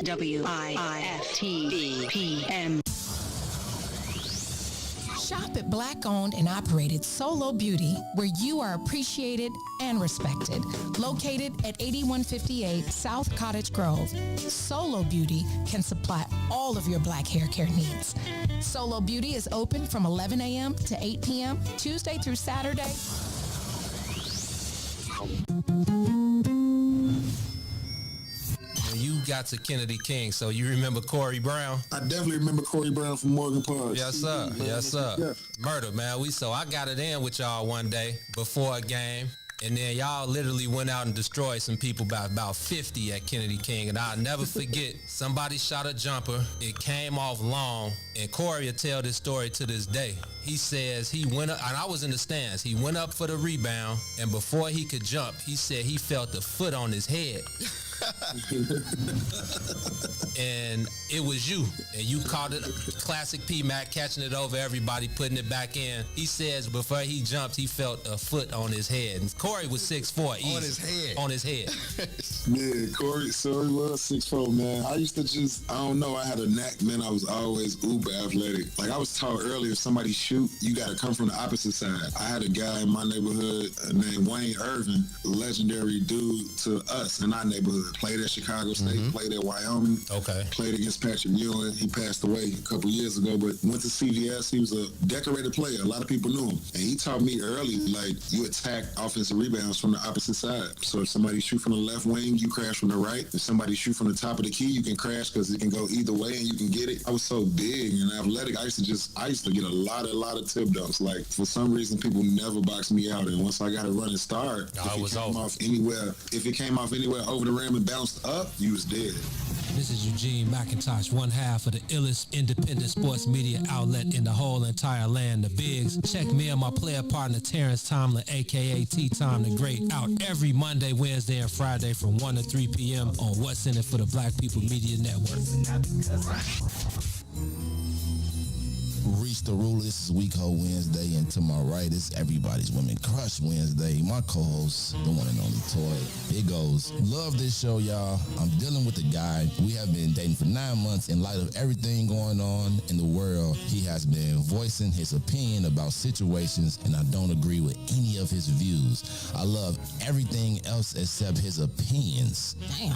WIFTV-PM. Shop at Black-owned and operated Solo Beauty, where you are appreciated and respected. Located at 8158 South Cottage Grove, Solo Beauty can supply all of your black hair care needs. Solo Beauty is open from 11 a.m. to 8 p.m., Tuesday through Saturday. You got to Kennedy King, so you remember Corey Brown? I definitely remember Corey Brown from Morgan Park. Yes, sir. Yes, sir. Yeah. Murder, man. I got it in with y'all one day before a game, and then y'all literally went out and destroyed some people by about 50 at Kennedy King, and I'll never forget, somebody shot a jumper. It came off long, and Corey will tell this story to this day. He says he went up, and I was in the stands. He went up for the rebound, and before he could jump, he said he felt the foot on his head. And it was you, and you caught it. Classic P-Mac catching it over everybody, putting it back in. He says before he jumped, he felt a foot on his head. And Corey was 6'4", easy. On his head. On his head. Yeah, Corey was 6'4", man. I used to I don't know, I had a knack, man. I was always uber athletic. Like I was taught earlier, if somebody shoot, you got to come from the opposite side. I had a guy in my neighborhood named Wayne Irvin, legendary dude to us in our neighborhood. Played at Chicago State, played at Wyoming. Okay. Played against Patrick Ewing. He passed away a couple years ago, but went to CVS. He was a decorated player. A lot of people knew him. And he taught me early, like, you attack offensive rebounds from the opposite side. So if somebody shoot from the left wing, you crash from the right. If somebody shoot from the top of the key, you can crash because it can go either way and you can get it. I was so big and athletic. I used to get a lot of tip dunks. Like, for some reason, people never boxed me out. And once I got a running start, if it came off anywhere over the rim and bounced up, you was dead. This is Eugene McIntosh, one half of the illest independent sports media outlet in the whole entire land, the Bigs. Check me and my player partner Terrence Tomlin, a.k.a. T-Time the Great, out every Monday, Wednesday, and Friday from 1 to 3 p.m. on What's In It for the Black People Media Network. Reach the ruler. This is Week Ho Wednesday, and to my right is Everybody's Women Crush Wednesday. My co-host, the one and only Toy, Big O's. Love this show, y'all. I'm dealing with a guy. We have been dating for 9 months. In light of everything going on in the world, he has been voicing his opinion about situations, and I don't agree with any of his views. I love everything else except his opinions. Damn.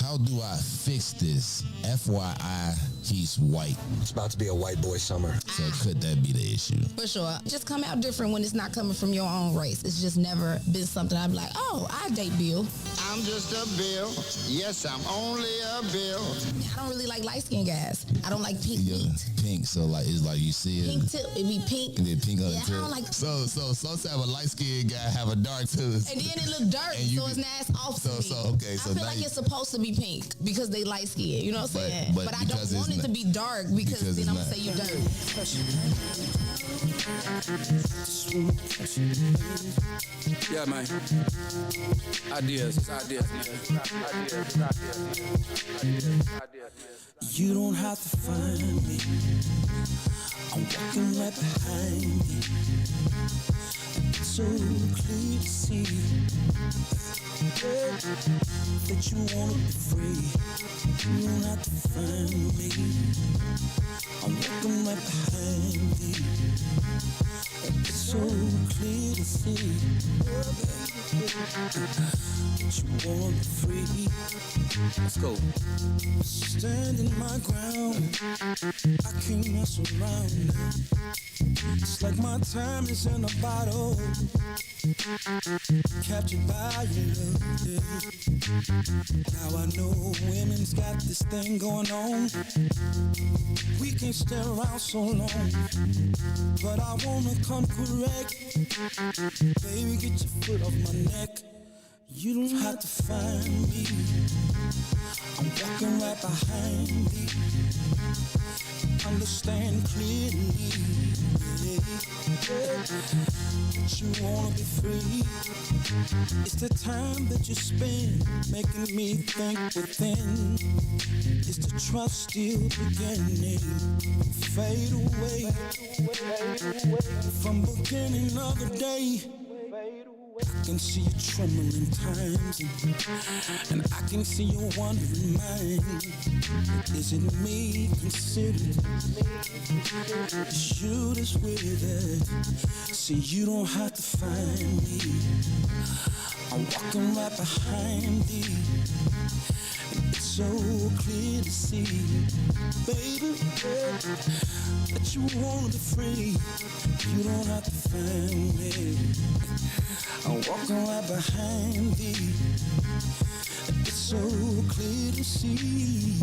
How do I fix this? FYI, he's white. It's about to be a white boy summer. So could that be the issue? For sure. Just come out different when it's not coming from your own race. It's just never been something I'm like, oh, I date Bill. I'm just a Bill. Yes, I'm only a Bill. I don't really like light-skinned guys. I don't like pink meat. Pink, so like it's like you see it. Pink tip, it be pink. And then pink on the I tip. don't like. So have a light-skinned guy have a dark tooth. And then it look dark, so it's nasty off to me. Okay, so I feel like it's supposed to be pink because they light-skinned. You know what I'm saying? But I don't want it to be dark because then I'm gonna say you dirty. Yeah, man. Ideas, man. You don't have to find me. I'm walking right behind you. It's so clear to see that you wanna be free. You don't have to find me. I'm walking right behind you. It's so clear to see that you wanna be free. Let's go. Standing my ground, I can't mess around now. It's like my time is in a bottle, captured by your love, yeah. Now I know women's got this thing going on. We can't stay around so long, but I wanna come correct. Baby, get your foot off my neck. You don't have to find me. I'm walking right behind you. Understand clearly, that you wanna be free. It's the time that you spend making me think within. It's the trust still beginning. Fade away from beginning of the day. I can see you trembling times, and I can see you wondering mine. Is it me considered? Shoot us with it. See, you don't have to find me. I'm walking right behind thee. It's so clear to see, baby, that you wanna be free. You don't have to find me. I'm walking right behind thee. It's so clear to see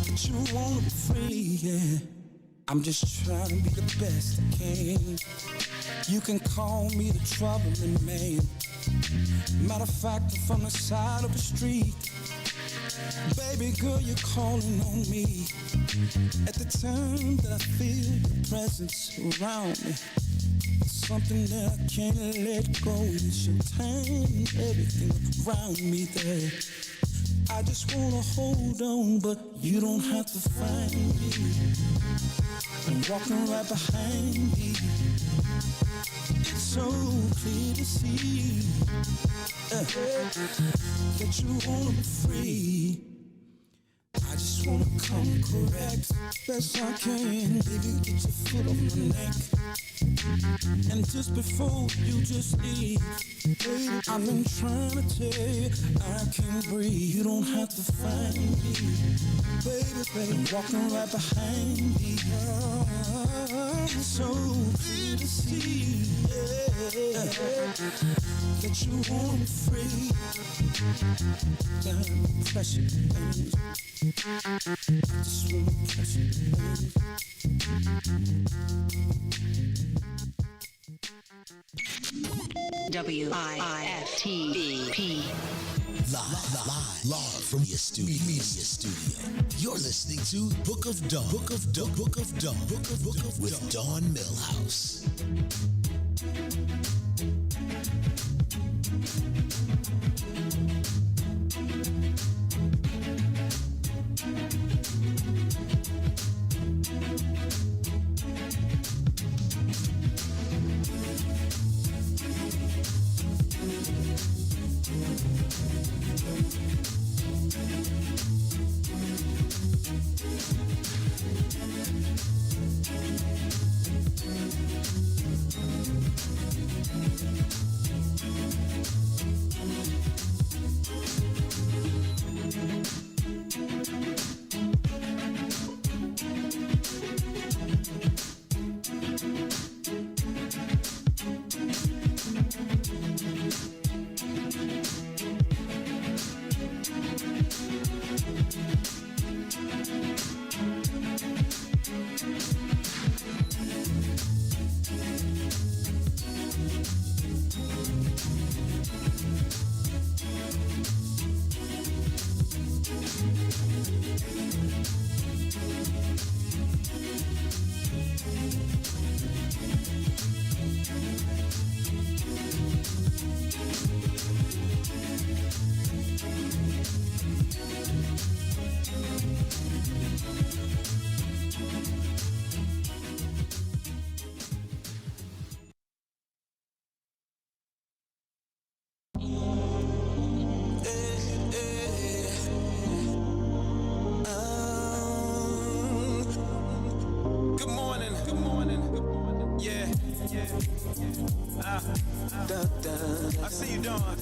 that you wanna be free. Yeah. I'm just trying to be the best I can. You can call me the troubling man. Matter of fact, I'm from the side of the street. Baby girl, you're calling on me at the time that I feel your presence around me. Something that I can't let go. It's your time, everything around me there. I just wanna hold on, but you don't have to find me. I'm walking right behind you. It's so clear to see that you wanna be free. I just wanna come correct best I can. Baby, get your foot on my neck. And just before you just leave, baby, I've been trying to tell you I can't breathe. You don't have to find me, baby, I'm walking right behind you. It's so clear to see that you want me free. Damn pressure, baby. I just want pressure, baby. WIFTV. Live from your studio. You're listening to Book of Dawn. Book of Dawn with Dawn Milhouse. I see you, Dawn.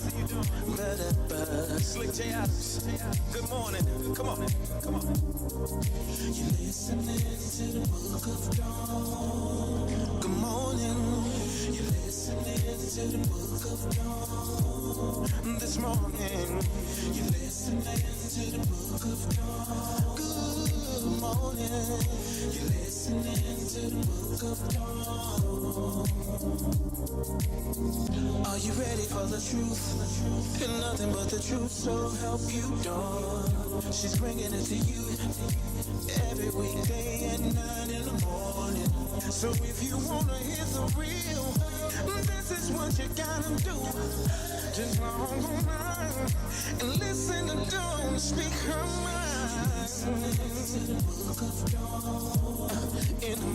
Slick J. Good morning. Come on. You're listening to the Book of Dawn. Good morning. You're listening to the Book of Dawn. This morning. You're listening to the Book of Dawn. Good morning. You're listening to the Book of Dawn. Are you ready for the truth? And nothing but the truth, so help you, Dawn. She's bringing it to you every weekday at 9 in the morning. So if you wanna hear the real, this is what you gotta do. Just log online and listen to Dawn speak her mind. In the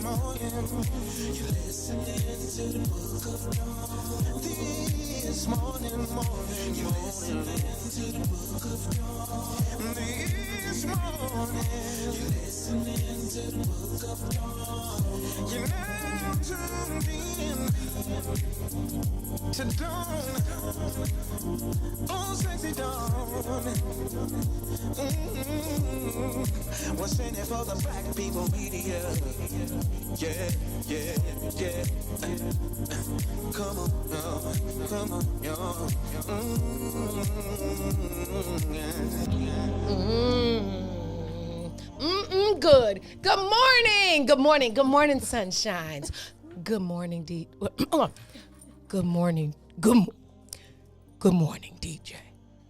morning, you're listening to the Book of Dawn. This morning, you're listening to the Book of Dawn. This morning, you're listening to the Book of Dawn. You're now tuned in to Dawn. Oh, sexy Dawn. What's in it for the black people media? Yeah. Come on, y'all. Good. Good morning, sunshines. Good morning, D. Good morning. Good morning, DJ.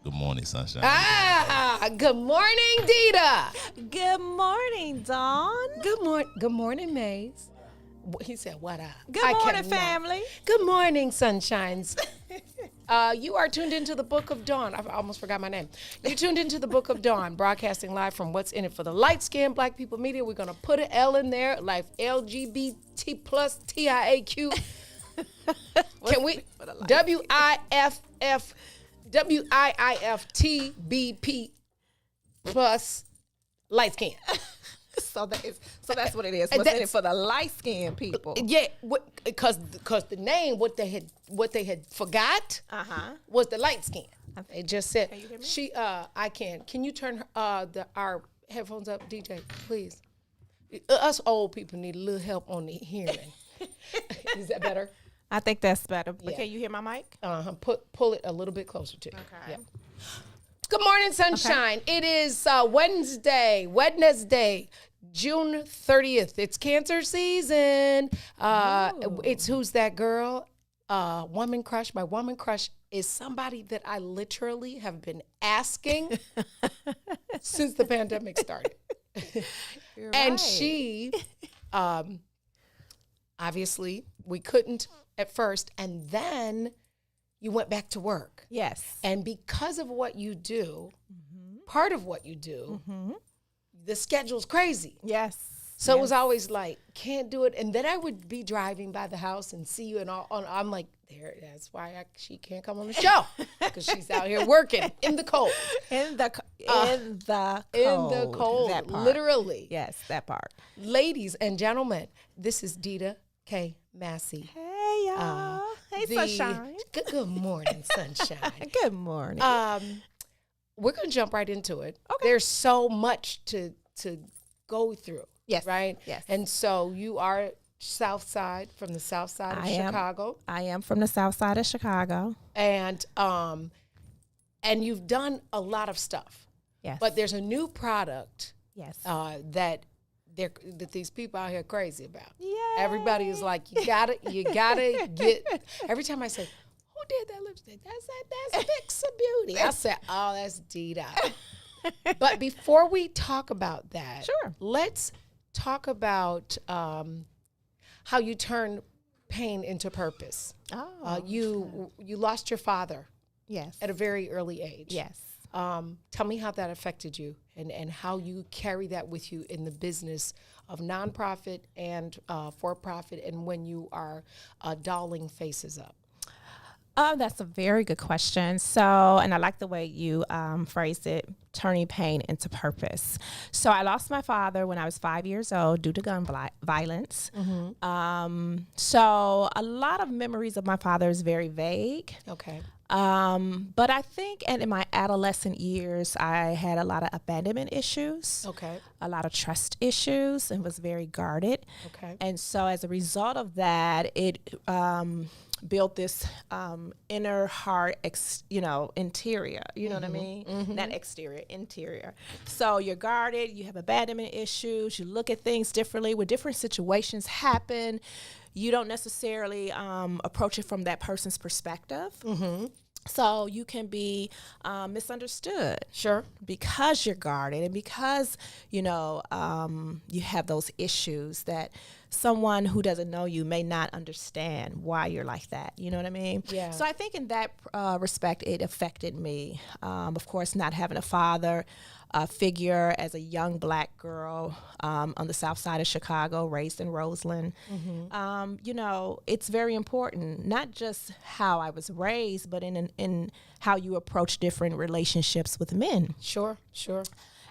Good morning, sunshine. Good morning, Dita. Good morning, Dawn. Good morning, Maze. He said, what up? Good morning, family. Good morning, sunshines. You are tuned into the Book of Dawn. I almost forgot my name. You tuned into the Book of Dawn, broadcasting live from What's in It for the Light-Skinned Black People Media. We're going to put an L in there, like LGBT plus TIAQ. Can we? WIIFTBP plus light skin. So that's what it is. What's in it for the light skinned people? Yeah, because the name what they had forgot was the light skin. It just said can you hear me? I can. Can you turn our headphones up, DJ, please? Us old people need a little help on the hearing. Is that better? I think that's better. But Yeah. can you hear my mic? Pull it a little bit closer to you. Okay. Yeah. Good morning, sunshine. Okay. It is Wednesday, June 30th. It's cancer season. It's Who's That Girl? Woman Crush. My woman crush is somebody that I literally have been asking since the pandemic started. And she, obviously, we couldn't at first, and then you went back to work. Yes. And because of what you do, part of what you do, the schedule's crazy. Yes. So it was always like, can't do it. And then I would be driving by the house and see you and all. I'm like, that's why she can't come on the show, because she's out here working in the cold. In the cold. That part. Literally. Yes, that part. Ladies and gentlemen, this is Dita K. Massey. Hey, y'all. Hey, sunshine. Good morning, sunshine. Good morning. We're going to jump right into it. Okay. There's so much to go through. Yes. Right? Yes. And so you are from the south side of Chicago. I am from the south side of Chicago. And you've done a lot of stuff. Yes. But there's a new product yes. That these people out here crazy about. Yay. Everybody is like, you gotta get. Every time I say, who did that lipstick? That's Fix a Beauty. I said, oh, that's Dita. But before we talk about that, sure, let's talk about how you turn pain into purpose. Oh, you lost your father. Yes. At a very early age. Yes. Tell me how that affected you and how you carry that with you in the business of nonprofit and for-profit, and when you are dolling faces up. That's a very good question. So, and I like the way you phrased it, turning pain into purpose. So I lost my father when I was 5 years old due to gun violence. Mm-hmm. So a lot of memories of my father is very vague. Okay. But I think in my adolescent years, I had a lot of abandonment issues. Okay. A lot of trust issues, and was very guarded. Okay. And so as a result of that, it built this inner heart, interior. You know what I mean? Mm-hmm. Not exterior, interior. So you're guarded. You have abandonment issues. You look at things differently. When different situations happen, you don't necessarily approach it from that person's perspective. Mm-hmm. So you can be misunderstood. Sure. Because you're guarded and because, you have those issues that someone who doesn't know you may not understand why you're like that. You know what I mean? Yeah. So I think in that respect, it affected me. Of course, not having a father figure as a young Black girl on the south side of Chicago, raised in Roseland. You know, it's very important, not just how I was raised, but in how you approach different relationships with men. Sure.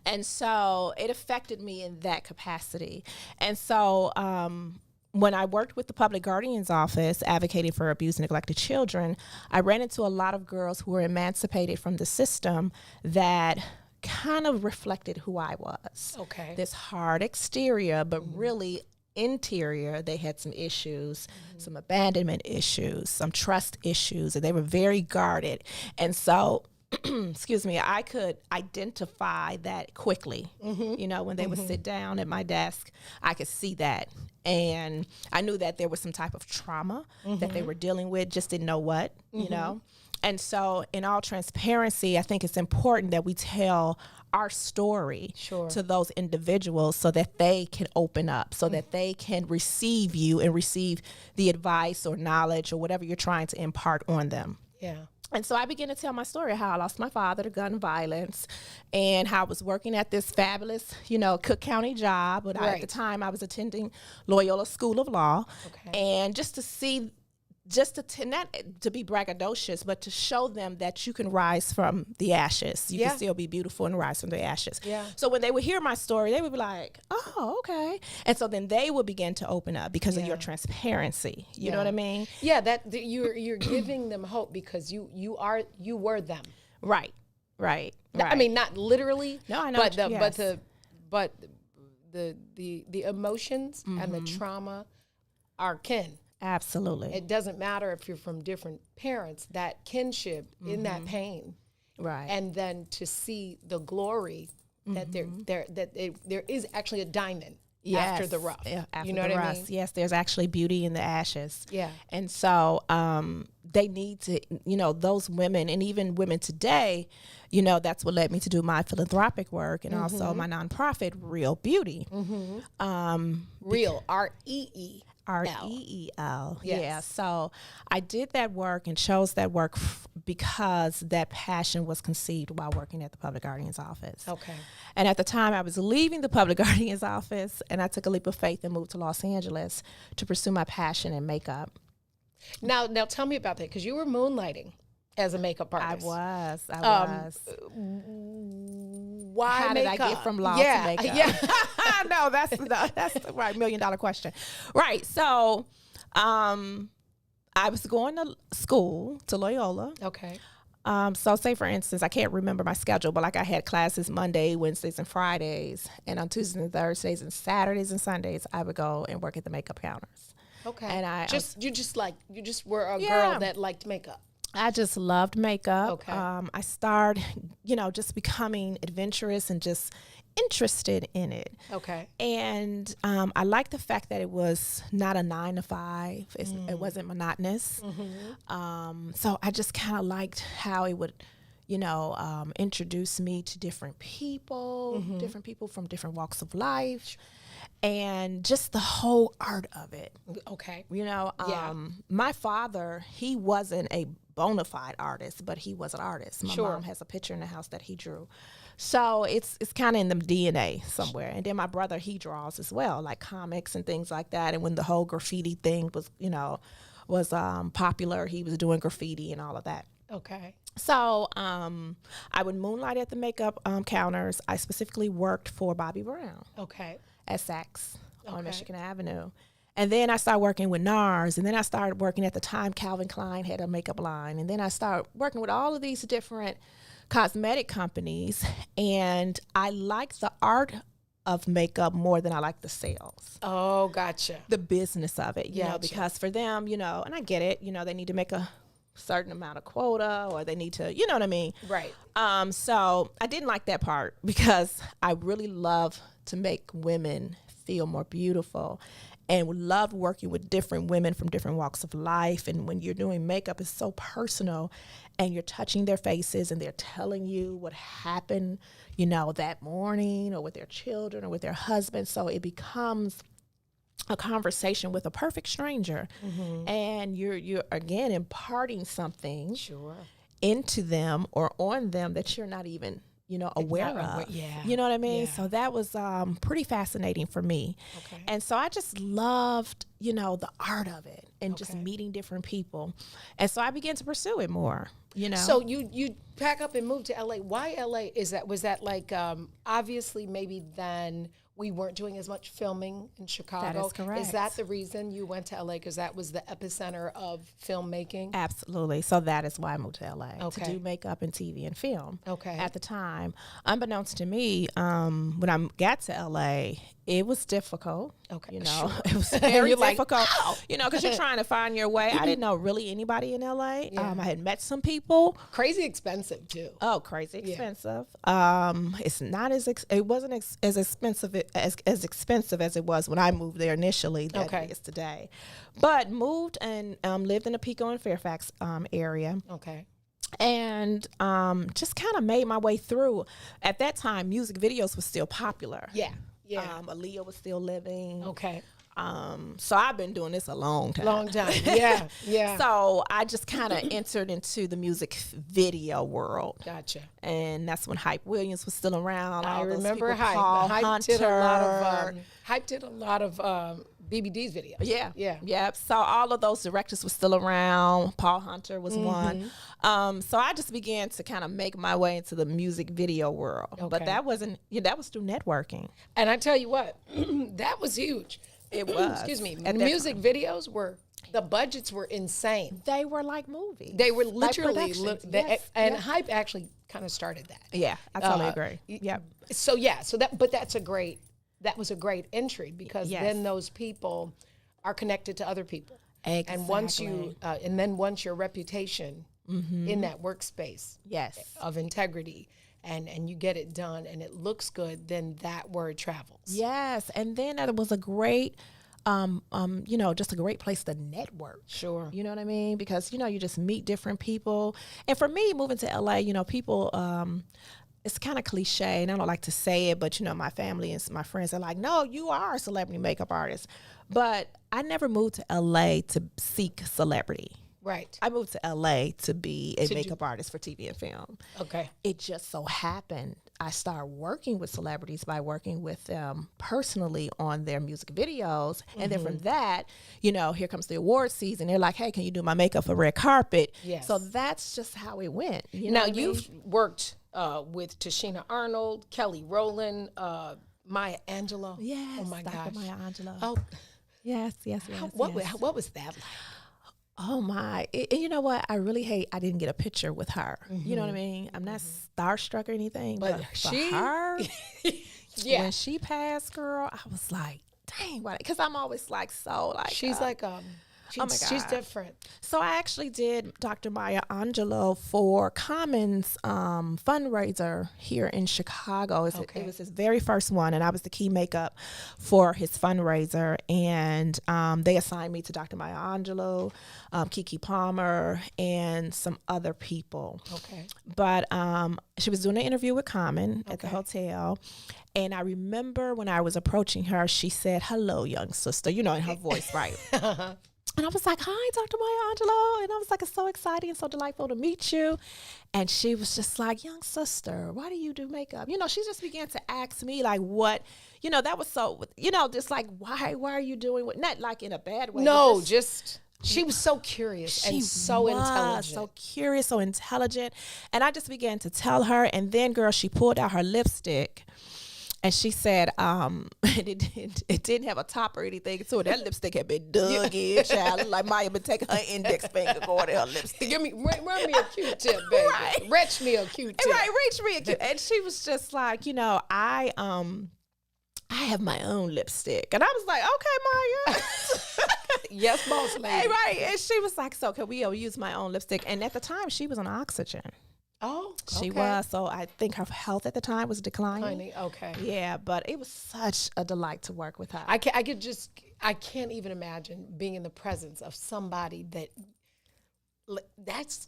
And so it affected me in that capacity. And so when I worked with the Public Guardian's Office advocating for abused and neglected children, I ran into a lot of girls who were emancipated from the system that kind of reflected who I was. Okay. This hard exterior, but really interior, they had some issues, some abandonment issues, some trust issues, and they were very guarded. And so excuse me, I could identify that quickly. You know, when they would sit down at my desk, I could see that. And I knew that there was some type of trauma that they were dealing with, just didn't know what, you know. And so in all transparency, I think it's important that we tell our story to those individuals so that they can open up, so that they can receive you and receive the advice or knowledge or whatever you're trying to impart on them. Yeah. And so I began to tell my story, how I lost my father to gun violence and how I was working at this fabulous, you know, Cook County job. But at the time I was attending Loyola School of Law. And just to see, not to be braggadocious, but to show them that you can rise from the ashes. You can still be beautiful and rise from the ashes. So when they would hear my story, they would be like, oh, okay. And so then they would begin to open up because of your transparency. You know what I mean? Yeah, that you're giving them hope because you were them. Right. I mean, not literally. No, I know. But the emotions and the trauma are kin. Absolutely. It doesn't matter if you're from different parents, that kinship in that pain. Right. And then to see the glory that there is actually a diamond after the rough. Yeah, after you know the what rust. I mean? Yes, there's actually beauty in the ashes. Yeah. And so they need to, you know, those women and even women today, you know, that's what led me to do my philanthropic work and also my nonprofit, Real Beauty. Real, R-E-E. R-E-E-L. Yes. Yeah. So I did that work and chose that work because that passion was conceived while working at the Public Guardian's Office. Okay. And at the time I was leaving the Public Guardian's Office and I took a leap of faith and moved to Los Angeles to pursue my passion in makeup. Now tell me about that, because you were moonlighting as a makeup artist. I was. Why How makeup? did I get from law to makeup? Yeah. No, that's the right $1 million question. Right. So I was going to school to Loyola. Okay. So say for instance, I can't remember my schedule, but like I had classes Monday, Wednesdays, and Fridays. And on Tuesdays and Thursdays and Saturdays and Sundays, I would go and work at the makeup counters. Okay. And you just were a girl that liked makeup. I just loved makeup. Okay. I started, you know, just becoming adventurous and just interested in it. Okay. And I liked the fact that it was not a 9-to-5. It wasn't monotonous. So I just kind of liked how it would, you know, introduce me to different people from different walks of life. And just the whole art of it. Okay. You know, my father, he wasn't a bona fide artist, but he was an artist. My mom has a picture in the house that he drew. So it's kind of in the DNA somewhere. And then my brother, he draws as well, like comics and things like that. And when the whole graffiti thing was, you know, was popular, he was doing graffiti and all of that. Okay. So I would moonlight at the makeup counters. I specifically worked for Bobby Brown. Okay. At Saks on Michigan Avenue. And then I started working with NARS. And then I started working at the time Calvin Klein had a makeup line. And then I started working with all of these different cosmetic companies. And I liked the art of makeup more than I like the sales. Oh, gotcha. The business of it, you know, because for them, you know, and I get it, you know, they need to make a certain amount of quota or they need to, you know what I mean? Right. So I didn't like that part because I really love to make women feel more beautiful and love working with different women from different walks of life. And when you're doing makeup, it's so personal and you're touching their faces and they're telling you what happened, you know, that morning or with their children or with their husband. So it becomes a conversation with a perfect stranger, and you're again imparting something into them or on them that you're not even aware of. You know what I mean? So that was pretty fascinating for me. And so I just loved the art of it and just meeting different people, and so I began to pursue it more. So you pack up and move to LA. Why LA? Was that like obviously maybe then we weren't doing as much filming in Chicago? That is correct. Is that the reason you went to LA? Because that was the epicenter of filmmaking? Absolutely. So that is why I moved to LA, to do makeup and TV and film. At the time, unbeknownst to me, when I got to LA, it was difficult. It was very difficult. Because you're trying to find your way. I didn't know really anybody in LA. I had met some people. Crazy expensive too. Oh, crazy expensive. It's not it wasn't as expensive as expensive as it was when I moved there initially. That it is today. But moved and lived in the Pico and Fairfax area. And just kind of made my way through. At that time, music videos were still popular. Aaliyah was still living. So I've been doing this a long time. So I just kind of entered into the music video world. And that's when Hype Williams was still around. I remember Hype. Paul Hype Hunter. did a lot of BBD's videos. So all of those directors were still around. Paul Hunter was one. So I just began to kind of make my way into the music video world. But that wasn't, that was through networking. And I tell you what, that was huge. It was. Excuse me. Music videos the budgets were insane. They were like movies. They were literally, and Hype actually kind of started that. Yeah, I totally agree. Yeah. So that was a great entry because then those people are connected to other people. Exactly. And once your reputation in that workspace of integrity and you get it done and it looks good, then that word travels. Yes, and then it was a great, just a great place to network. Sure. You know what I mean? Because, you just meet different people. And for me, moving to LA, people, it's kind of cliche, and I don't like to say it, but, my family and my friends are like, no, you are a celebrity makeup artist. But I never moved to LA to seek celebrity. Right. I moved to LA to be a makeup artist for TV and film. It just so happened I started working with celebrities by working with them personally on their music videos. And then from that, here comes the award season. They're like, hey, can you do my makeup for red carpet? Yes. So that's just how it went. Now, you've worked with Tashina Arnold, Kelly Rowland, Maya Angelou. Yes. Oh, my gosh. Maya Angelou. Oh. Yes. What was that like? Oh my, you know what? I really hate I didn't get a picture with her. You know what I mean? I'm not starstruck or anything, but her, when she passed, girl, I was like, dang, what? Because I'm always like, she's she's different. So I actually did Dr. Maya Angelou for Common's fundraiser here in Chicago. It was his very first one, and I was the key makeup for his fundraiser. And they assigned me to Dr. Maya Angelou, Keke Palmer, and some other people. But she was doing an interview with Common at the hotel. And I remember when I was approaching her, she said, hello, young sister, in her voice, right? And I was like, hi, Dr. Maya Angelou. And I was like, it's so exciting and so delightful to meet you. And she was just like, young sister, why do you do makeup? She just began to ask me like what, that was so, just like, why are you doing what? Not like in a bad way. No, she was so curious and so intelligent. So curious, so intelligent. And I just began to tell her. And then, girl, she pulled out her lipstick. And she said, it didn't have a top or anything, so that lipstick had been dug in, child. Like Maya been taking her index finger going in her lipstick. Run me a Q-tip, baby. Right. Retch me a Q-tip. Right, reach me a Q-tip. And she was just like, I have my own lipstick. And I was like, okay, Maya. Yes, boss lady. Right. And she was like, so can we use my own lipstick? And at the time, she was on oxygen. Oh, okay. She was. So I think her health at the time was declining. Okay. Yeah, but it was such a delight to work with her. I can't even imagine being in the presence of somebody that's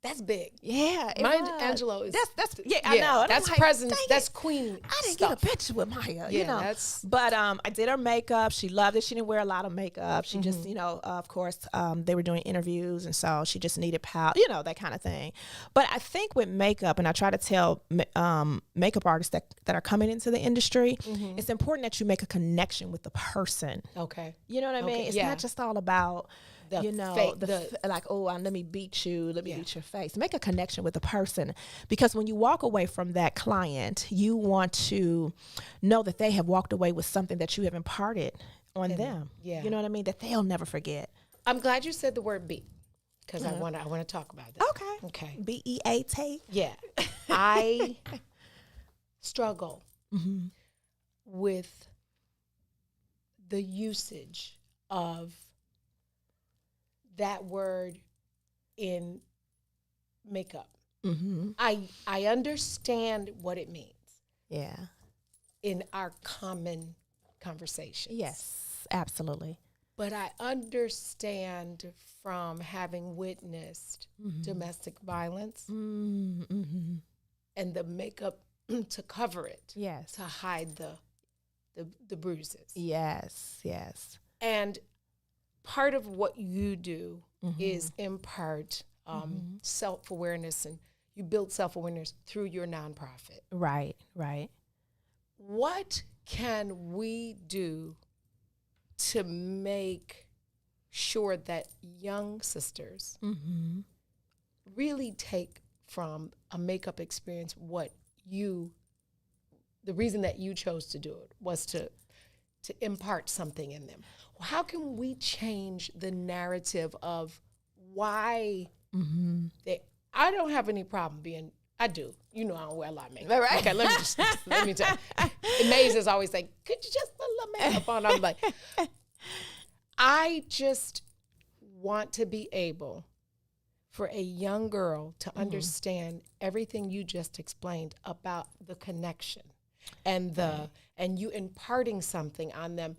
That's big. Yeah, Maya Angelou is. That's I know. And That's I'm like, presence. dang That's it. queen. I didn't stuff. get a picture with Maya, Yeah, you know. But I did her makeup. She loved it. She didn't wear a lot of makeup. She just, you know, of course, they were doing interviews, and so she just needed you know, that kind of thing. But I think with makeup, and I try to tell makeup artists that are coming into the industry, it's important that you make a connection with the person. Okay. You know what I mean? It's not just all about the you know, like, oh, let me beat you, let me beat your face. Make a connection with the person, because when you walk away from that client, you want to know that they have walked away with something that you have imparted on them. Yeah. You know what I mean? That they'll never forget. I'm glad you said the word beat, because I want to talk about that. Okay. BEAT. Yeah. I struggle with the usage of that word in makeup. I understand what it means. Yeah. In our common conversation. Yes, absolutely. But I understand from having witnessed domestic violence and the makeup to cover it. Yes. To hide the bruises. Yes, yes. And part of what you do is impart self-awareness, and you build self-awareness through your nonprofit. Right, right. What can we do to make sure that young sisters really take from a makeup experience the reason that you chose to do it was to impart something in them? How can we change the narrative of why I don't have any problem being, I do. You know I don't wear a lot of makeup. Right. Okay, let me tell you. Maze is always like, could you just put a little makeup on? I'm like, I just want to be able for a young girl to understand everything you just explained about the connection and and you imparting something on them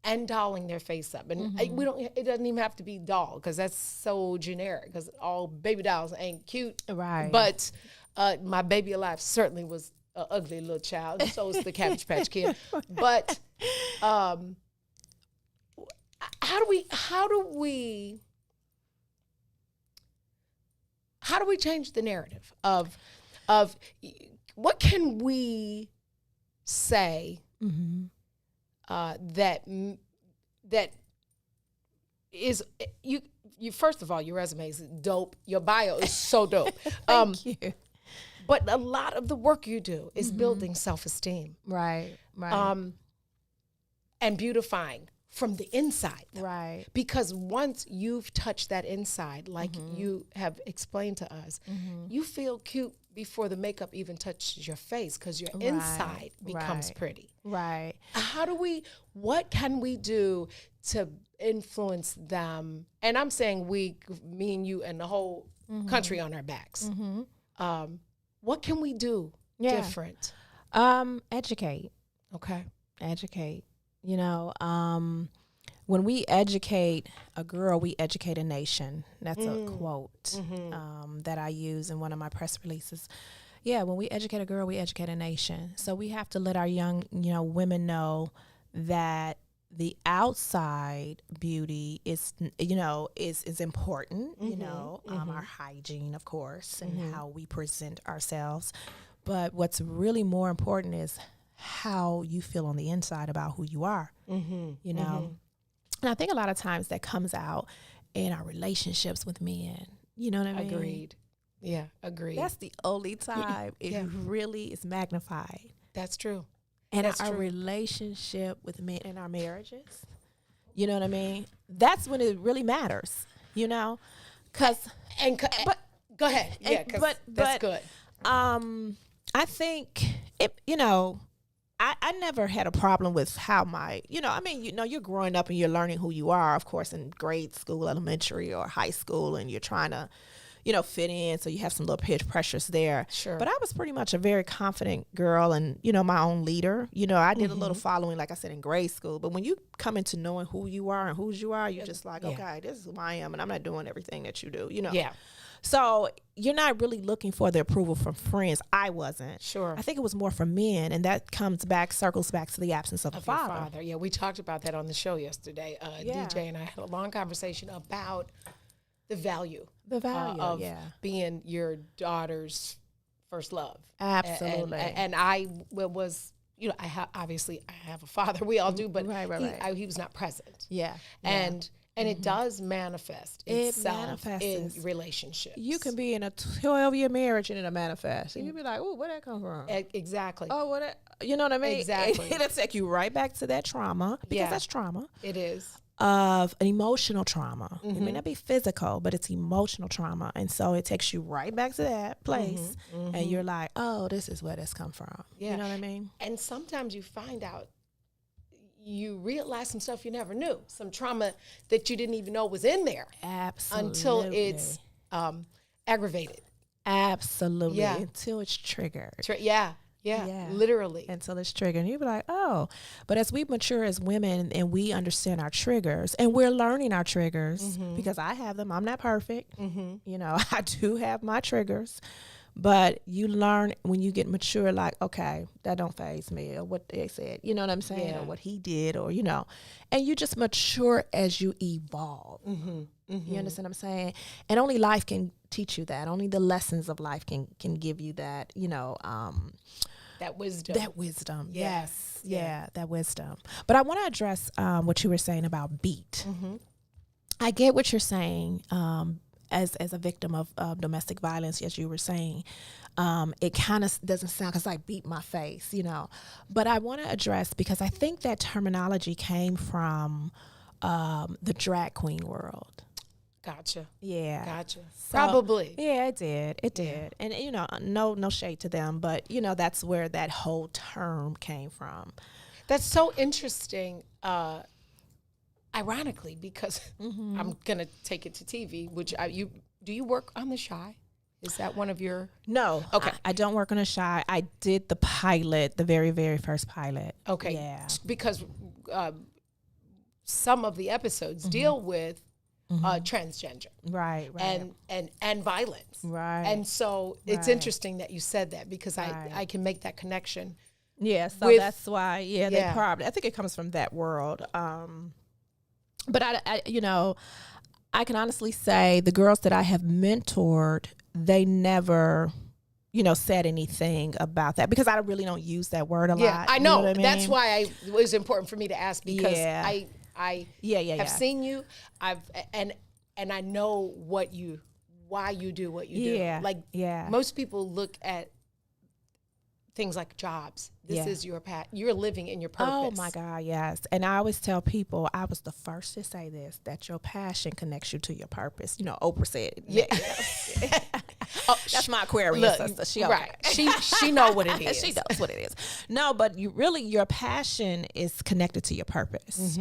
and dolling their face up. And it doesn't even have to be doll, because that's so generic, because all baby dolls ain't cute. Right. But my baby alive certainly was an ugly little child, and so is the Cabbage Patch Kid. But how do we change the narrative of what can we say that is you first of all, your resume is dope. Your bio is so dope. Thank you. But a lot of the work you do is building self-esteem. Right, right. And beautifying from the inside. Right. Because once you've touched that inside, like you have explained to us, you feel cute before the makeup even touches your face, because your inside becomes pretty. Right. What can we do to influence them? And I'm saying we, me and you and the whole country on our backs. What can we do different? Educate. Okay. Educate. You know, when we educate a girl, we educate a nation. That's a quote that I use in one of my press releases. Yeah, when we educate a girl, we educate a nation. So we have to let our young, women know that the outside beauty is important, our hygiene, of course, and how we present ourselves. But what's really more important is how you feel on the inside about who you are, you know? And I think a lot of times that comes out in our relationships with men, you know what I mean? Agreed. Yeah, agreed. That's the only time it really is magnified. That's true. And our relationship with men in our marriages, you know what I mean? That's when it really matters, you know? But go ahead. Yeah, that's good. I think I never had a problem with how you're growing up and you're learning who you are, of course, in grade school, elementary, or high school, and you're trying to, fit in. So you have some little peer pressures there. Sure. But I was pretty much a very confident girl and, my own leader. I did a little following, like I said, in grade school. But when you come into knowing who you are and whose you are, you're just like, okay, this is who I am. And I'm not doing everything that you do, Yeah. So you're not really looking for the approval from friends. I wasn't. Sure. I think it was more from men, and that circles back to the absence of a father. Yeah, we talked about that on the show yesterday. DJ and I had a long conversation about the value. Of being your daughter's first love. Absolutely. And I was, I have a father. We all do, but right. he was not present. Yeah. And it does manifest itself in relationships. You can be in a 12-year marriage and it'll manifest. And you'll be like, oh, where'd that come from? Exactly. Oh, you know what I mean? Exactly. It'll take you right back to that trauma, because that's trauma. It is. Of an emotional trauma. It may not be physical, but it's emotional trauma. And so it takes you right back to that place. And you're like, oh, this is where this come from. Yeah. You know what I mean? And sometimes you find out, you realize some stuff you never knew, some trauma that you didn't even know was in there. Absolutely. Until it's aggravated. Absolutely. Yeah. Until it's triggered. Yeah, literally. Until it's triggered. And you'll be like, oh. But as we mature as women and we understand our triggers, and we're learning our triggers, because I have them. I'm not perfect. I do have my triggers. But you learn when you get mature, like, okay, that don't faze me, or what they said, you know what I'm saying, or what he did, or, and you just mature as you evolve. You understand what I'm saying? And only life can teach you that. Only the lessons of life can give you that, that wisdom. That wisdom, yes. Yeah, that wisdom. But I want to address what you were saying about beat. I get what you're saying. As a victim of domestic violence, as you were saying, it kind of doesn't sound, because I beat my face, But I want to address, because I think that terminology came from the drag queen world. Gotcha. Yeah. Gotcha. So, probably. Yeah, it did. It did. And, no shade to them, but, that's where that whole term came from. That's so interesting. Ironically, because I'm gonna take it to TV, which do you work on The Chi? Is that one of your? No. Okay. I don't work on The Chi. I did the pilot, the very, very first pilot. Okay. Yeah. Because some of the episodes deal with transgender. Right. And violence. Right. And so it's interesting that you said that, because I can make that connection. Yeah. So that's why. Yeah. They probably. I think it comes from that world. But I can honestly say the girls that I have mentored, they never, said anything about that, because I really don't use that word a lot. I know. What I mean? That's why it was important for me to ask, because I have seen you. And I know why you do what you do. Like most people look at things like jobs. This is your path. You're living in your purpose. Oh my God, yes. And I always tell people, I was the first to say this, that your passion connects you to your purpose. Oprah said it. Yeah. That's my Aquarius sister. She right. She know what it is. She knows what it is. No, but your passion is connected to your purpose.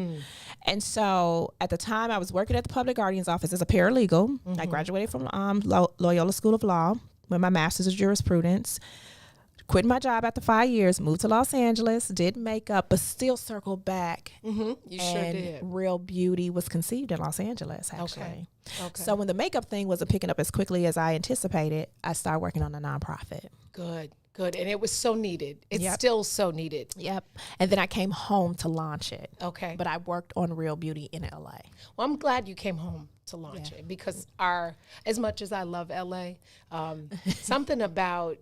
And so at the time I was working at the public guardian's office as a paralegal. I graduated from Loyola School of Law with my master's of jurisprudence. Quit my job after 5 years, moved to Los Angeles, did makeup, but still circled back. You sure did. Real Beauty was conceived in Los Angeles, actually. Okay. So when the makeup thing wasn't picking up as quickly as I anticipated, I started working on a nonprofit. Good. And it was so needed. It's still so needed. Yep. And then I came home to launch it. Okay. But I worked on Real Beauty in LA. Well, I'm glad you came home to launch it, because as much as I love LA, something about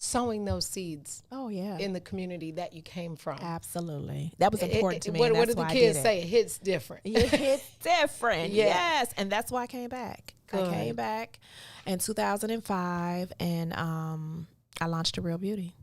sowing those seeds in the community that you came from. Absolutely. That was important to me. What did the kids say? It hits different. It hits different. Yes. And that's why I came back. Good. I came back in 2005 and I launched a Real Beauty.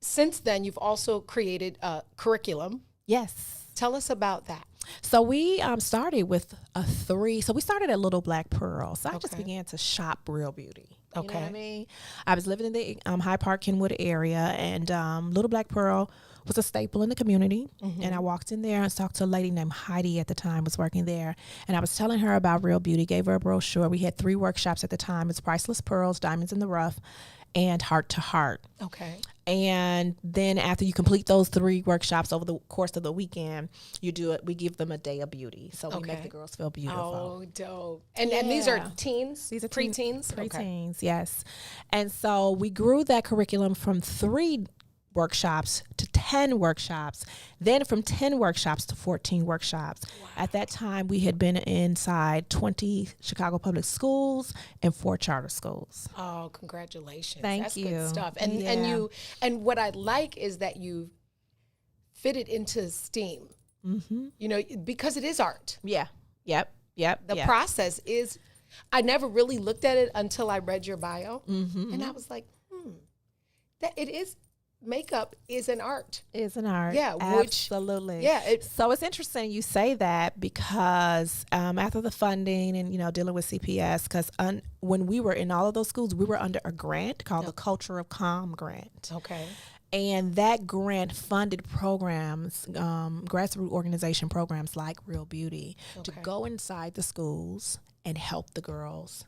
Since then, you've also created a curriculum. Yes. Tell us about that. So we started with a 3. So we started at Little Black Pearl. So I just Okay. began to shop Real Beauty. You know what I Okay. mean? I was living in the Hyde Park, Kenwood area, and Little Black Pearl was a staple in the community. And I walked in there and talked to a lady named Heidi at the time, was working there. And I was telling her about Real Beauty, gave her a brochure. We had 3 workshops at the time. It's Priceless Pearls, Diamonds in the Rough, and Heart to Heart. Okay. And then after you complete those 3 workshops over the course of the weekend, you do it. We give them a day of beauty, so we make the girls feel beautiful. Oh, dope! And these are teens. These are preteens. Preteens, yes. And so we grew that curriculum from 3 workshops to 10 workshops, then from 10 workshops to 14 workshops. Wow. At that time, we had been inside 20 Chicago public schools and 4 charter schools. Oh, congratulations. Thank you. Good stuff. And what I like is that you fit it into STEAM. You know, because it is art. Yeah. Yep. The process is, I never really looked at it until I read your bio. And I was like, that it is, makeup is an art. Is an art. Yeah. Absolutely. So it's interesting you say that because after the funding and, you know, dealing with CPS, because when we were in all of those schools, we were under a grant called the Culture of Calm grant. Okay. And that grant funded programs, grassroots organization programs like Real Beauty, to go inside the schools and help the girls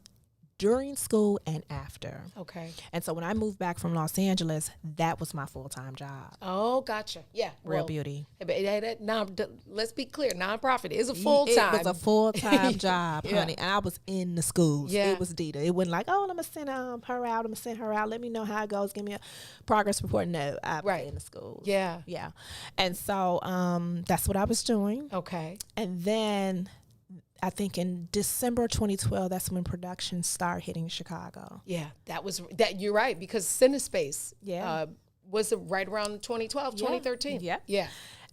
during school and after. Okay. And so when I moved back from Los Angeles, that was my full-time job. Oh, gotcha. Yeah. Real Beauty. Let's be clear. Nonprofit is a full-time. It was a full-time job, honey. And I was in the schools. Yeah. It was Dita. It wasn't like, oh, I'm going to send her out. I'm going to send her out. Let me know how it goes. Give me a progress report. No, I was in the schools. Yeah. Yeah. And so that's what I was doing. Okay. And then I think in December 2012, that's when production started hitting Chicago. Yeah, you're right, because CineSpace was right around 2012, 2013. Yeah. Yeah.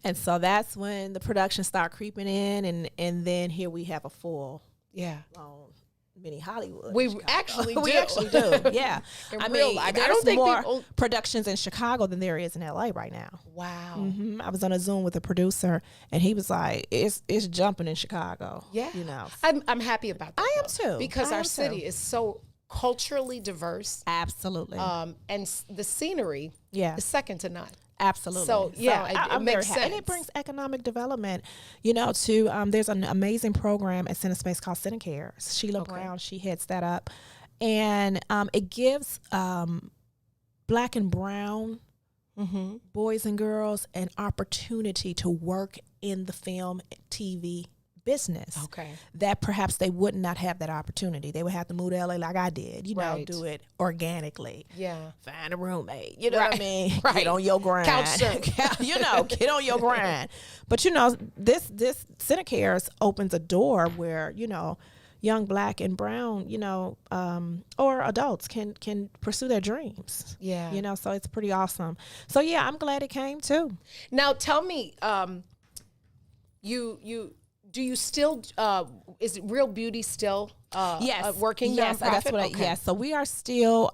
And so that's when the production started creeping in, and then here we have a full mini Hollywood. We actually do. We actually do, yeah. In I real mean, life. there's I don't think more people productions in Chicago than there is in LA right now. Wow. I was on a Zoom with a producer, and he was like, "It's jumping in Chicago." Yeah, you know. I'm happy about that. I am too, because our city is so culturally diverse. Absolutely. And the scenery is second to none. Absolutely. So it makes sense. And it brings economic development, you know, to, there's an amazing program at CineSpace called CineCare. Sheila Brown, she heads that up. And it gives Black and brown boys and girls an opportunity to work in the film, TV business. That perhaps they would not have that opportunity. They would have to move to LA like I did, you know, do it organically. Yeah. Find a roommate, you know what I mean? Right. Get on your grind. Couch surf. You know, get on your grind. But, you know, this CineCares opens a door where, you know, young Black and brown, you know, or adults can pursue their dreams. Yeah. You know, so it's pretty awesome. So, yeah, I'm glad it came too. Now, tell me, do you still, is Real Beauty still working yes, nonprofit? That's what yes. So we are still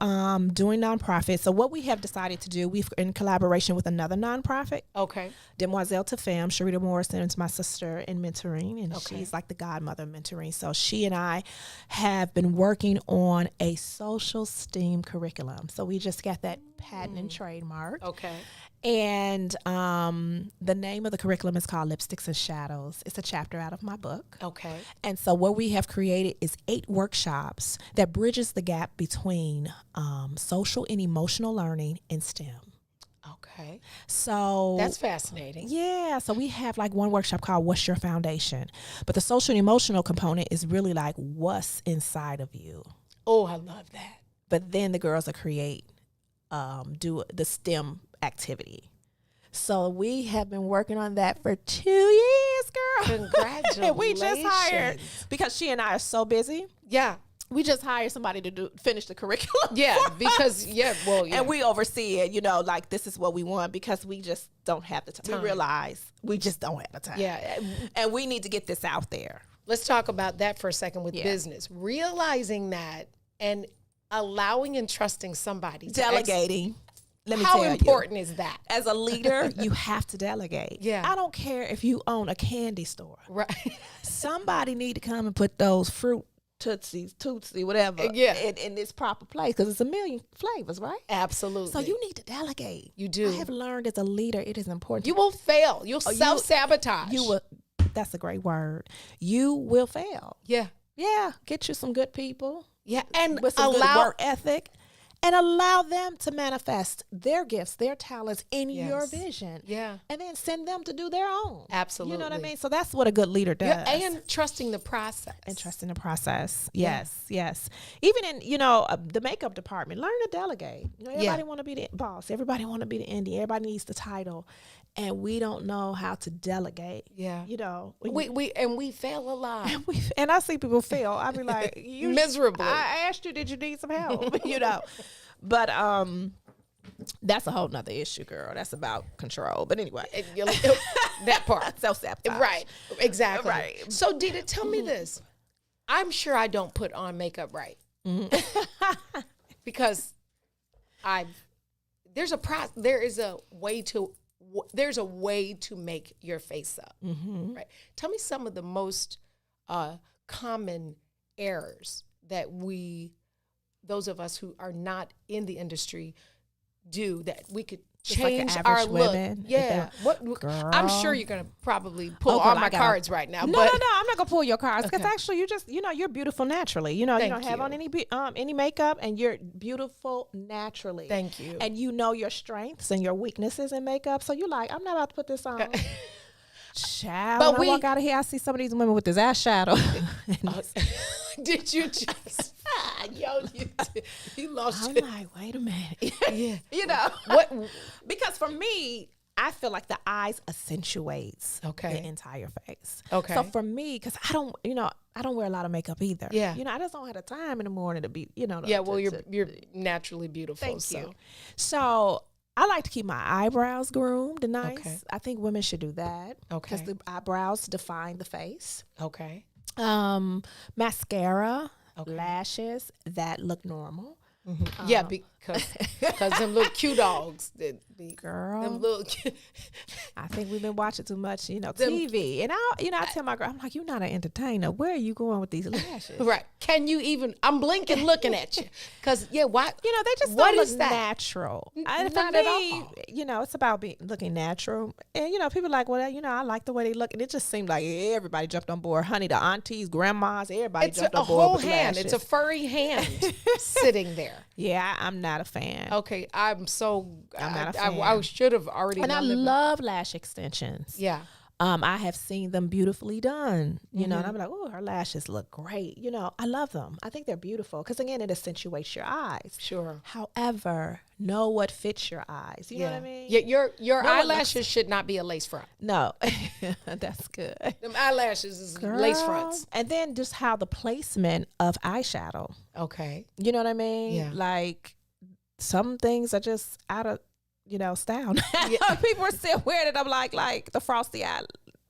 doing nonprofit. So what we have decided to do, we've in collaboration with another nonprofit. Okay. Demoiselle to Femme, Sharita Morrison is my sister in mentoring, and she's like the godmother of mentoring. So she and I have been working on a social STEAM curriculum. So we just got that patent and trademark. Okay. And the name of the curriculum is called Lipsticks and Shadows. It's a chapter out of my book. Okay. And so what we have created is 8 workshops that bridges the gap between social and emotional learning in STEM. Okay. So that's fascinating. Yeah. So we have like one workshop called What's Your Foundation? But the social and emotional component is really like what's inside of you. Oh, I love that. But then the girls will do the STEM activity. So we have been working on that for 2 years, girl. Congratulations. We just hired, because she and I are so busy. Yeah. We just hired somebody to finish the curriculum. Yeah, because, and we oversee it, you know, like this is what we want, because we just don't have the time. We realize we just don't have the time. Yeah. And we need to get this out there. Let's talk about that for a second with business. Realizing that and allowing and trusting somebody. Delegating. let me How tell you. important is that? As a leader, you have to delegate. Yeah. I don't care if you own a candy store. Right. Somebody need to come and put those fruit Tootsie, whatever, in this proper place, because it's a million flavors, right? Absolutely. So you need to delegate. You do. I have learned as a leader, it is important. You will fail. You'll self-sabotage. You will. That's a great word. You will fail. Yeah. Yeah. Get you some good people. Yeah. And with some good work ethic. And allow them to manifest their gifts, their talents in your vision. Yeah. And then send them to do their own. Absolutely. You know what I mean? So that's what a good leader does. Yeah, and trusting the process. And trusting the process. Yes, yes. Even in, the makeup department, learn to delegate. Everybody want to be the boss. Everybody want to be the indie. Everybody needs the title. And we don't know how to delegate. Yeah. We fail a lot. And I see people fail. I be like, you miserably. I asked you, did you need some help? But that's a whole nother issue, girl. That's about control. But anyway. That part. Self-sabotage. Right. Exactly. Right. So Dita, tell me this. I'm sure I don't put on makeup right. Because there's a way to make your face up. Right. Tell me some of the most common errors that those of us who are not in the industry do that we could change our look. Yeah. I'm sure you're going to probably pull all my cards right now. No, I'm not going to pull your cards because actually you just, you're beautiful naturally. You don't have on any makeup and you're beautiful naturally. Thank you. And you know your strengths and your weaknesses in makeup. So you're like, I'm not about to put this on. Child, but when I walk out of here, I see some of these women with this eyeshadow. Did you just? You lost. I'm like, wait a minute. Yeah. What? Because for me, I feel like the eyes accentuates the entire face. Okay. So for me, because I don't wear a lot of makeup either. Yeah. I just don't have the time in the morning to be, you're naturally beautiful. Thank you. So I like to keep my eyebrows groomed and nice. Okay. I think women should do that. Okay. Because the eyebrows define the face. Okay. Mascara, lashes that look normal. Mm-hmm. Yeah, because them little cute dogs. Girl, them little. I think we've been watching too much, TV. And I tell my girl, I'm like, you're not an entertainer. Where are you going with these lashes? Right? Can you even? I'm blinking, looking at you, because why? They just don't look natural. Not for at me, all. It's about looking natural. And people are like, well, I like the way they look, and it just seemed like everybody jumped on board. Honey, the aunties, grandmas, everybody jumped on board. It's a whole with the hand. lashes. It's a furry hand sitting there. Yeah, I'm not a fan. Okay, I'm not a fan. I should have already. And I love lash extensions. Yeah. I have seen them beautifully done, and I'm like, oh, her lashes look great. I love them. I think they're beautiful because, again, it accentuates your eyes. Sure. However, know what fits your eyes. You know what I mean? Yeah, your eyelashes should not be a lace front. No, that's good. Them eyelashes is lace fronts. And then just how the placement of eyeshadow. Okay. You know what I mean? Yeah. Like some things are just out of style. People are still wearing it. I'm like the frosty eye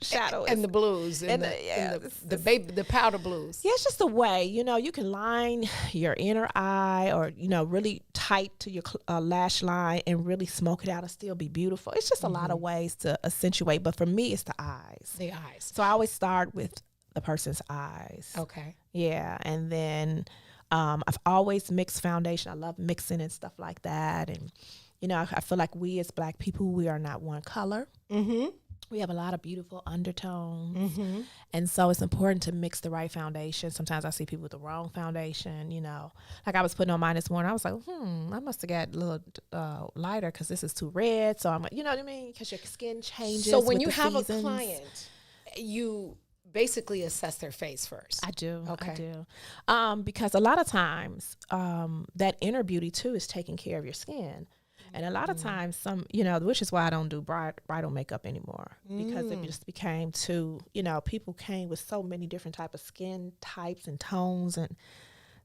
shadow and the blues and the powder blues. Yeah, it's just the way you can line your inner eye or really tight to your lash line and really smoke it out and still be beautiful. It's just a lot of ways to accentuate, but for me, it's the eyes. The eyes. So I always start with the person's eyes. Okay. Yeah, and then I've always mixed foundation. I love mixing and stuff like that, and I feel like we as Black people, we are not one color. Mm-hmm. We have a lot of beautiful undertones. Mm-hmm. And so it's important to mix the right foundation. Sometimes I see people with the wrong foundation, Like I was putting on mine this morning. I was like, I must have got a little lighter because this is too red. So I'm like, you know what I mean? Because your skin changes. So when with you the have seasons. a client, you basically assess their face first. I do. Okay. I do. Because a lot of times that inner beauty too is taking care of your skin. And a lot of times which is why I don't do bridal makeup anymore, because it just became too, people came with so many different type of skin types and tones, and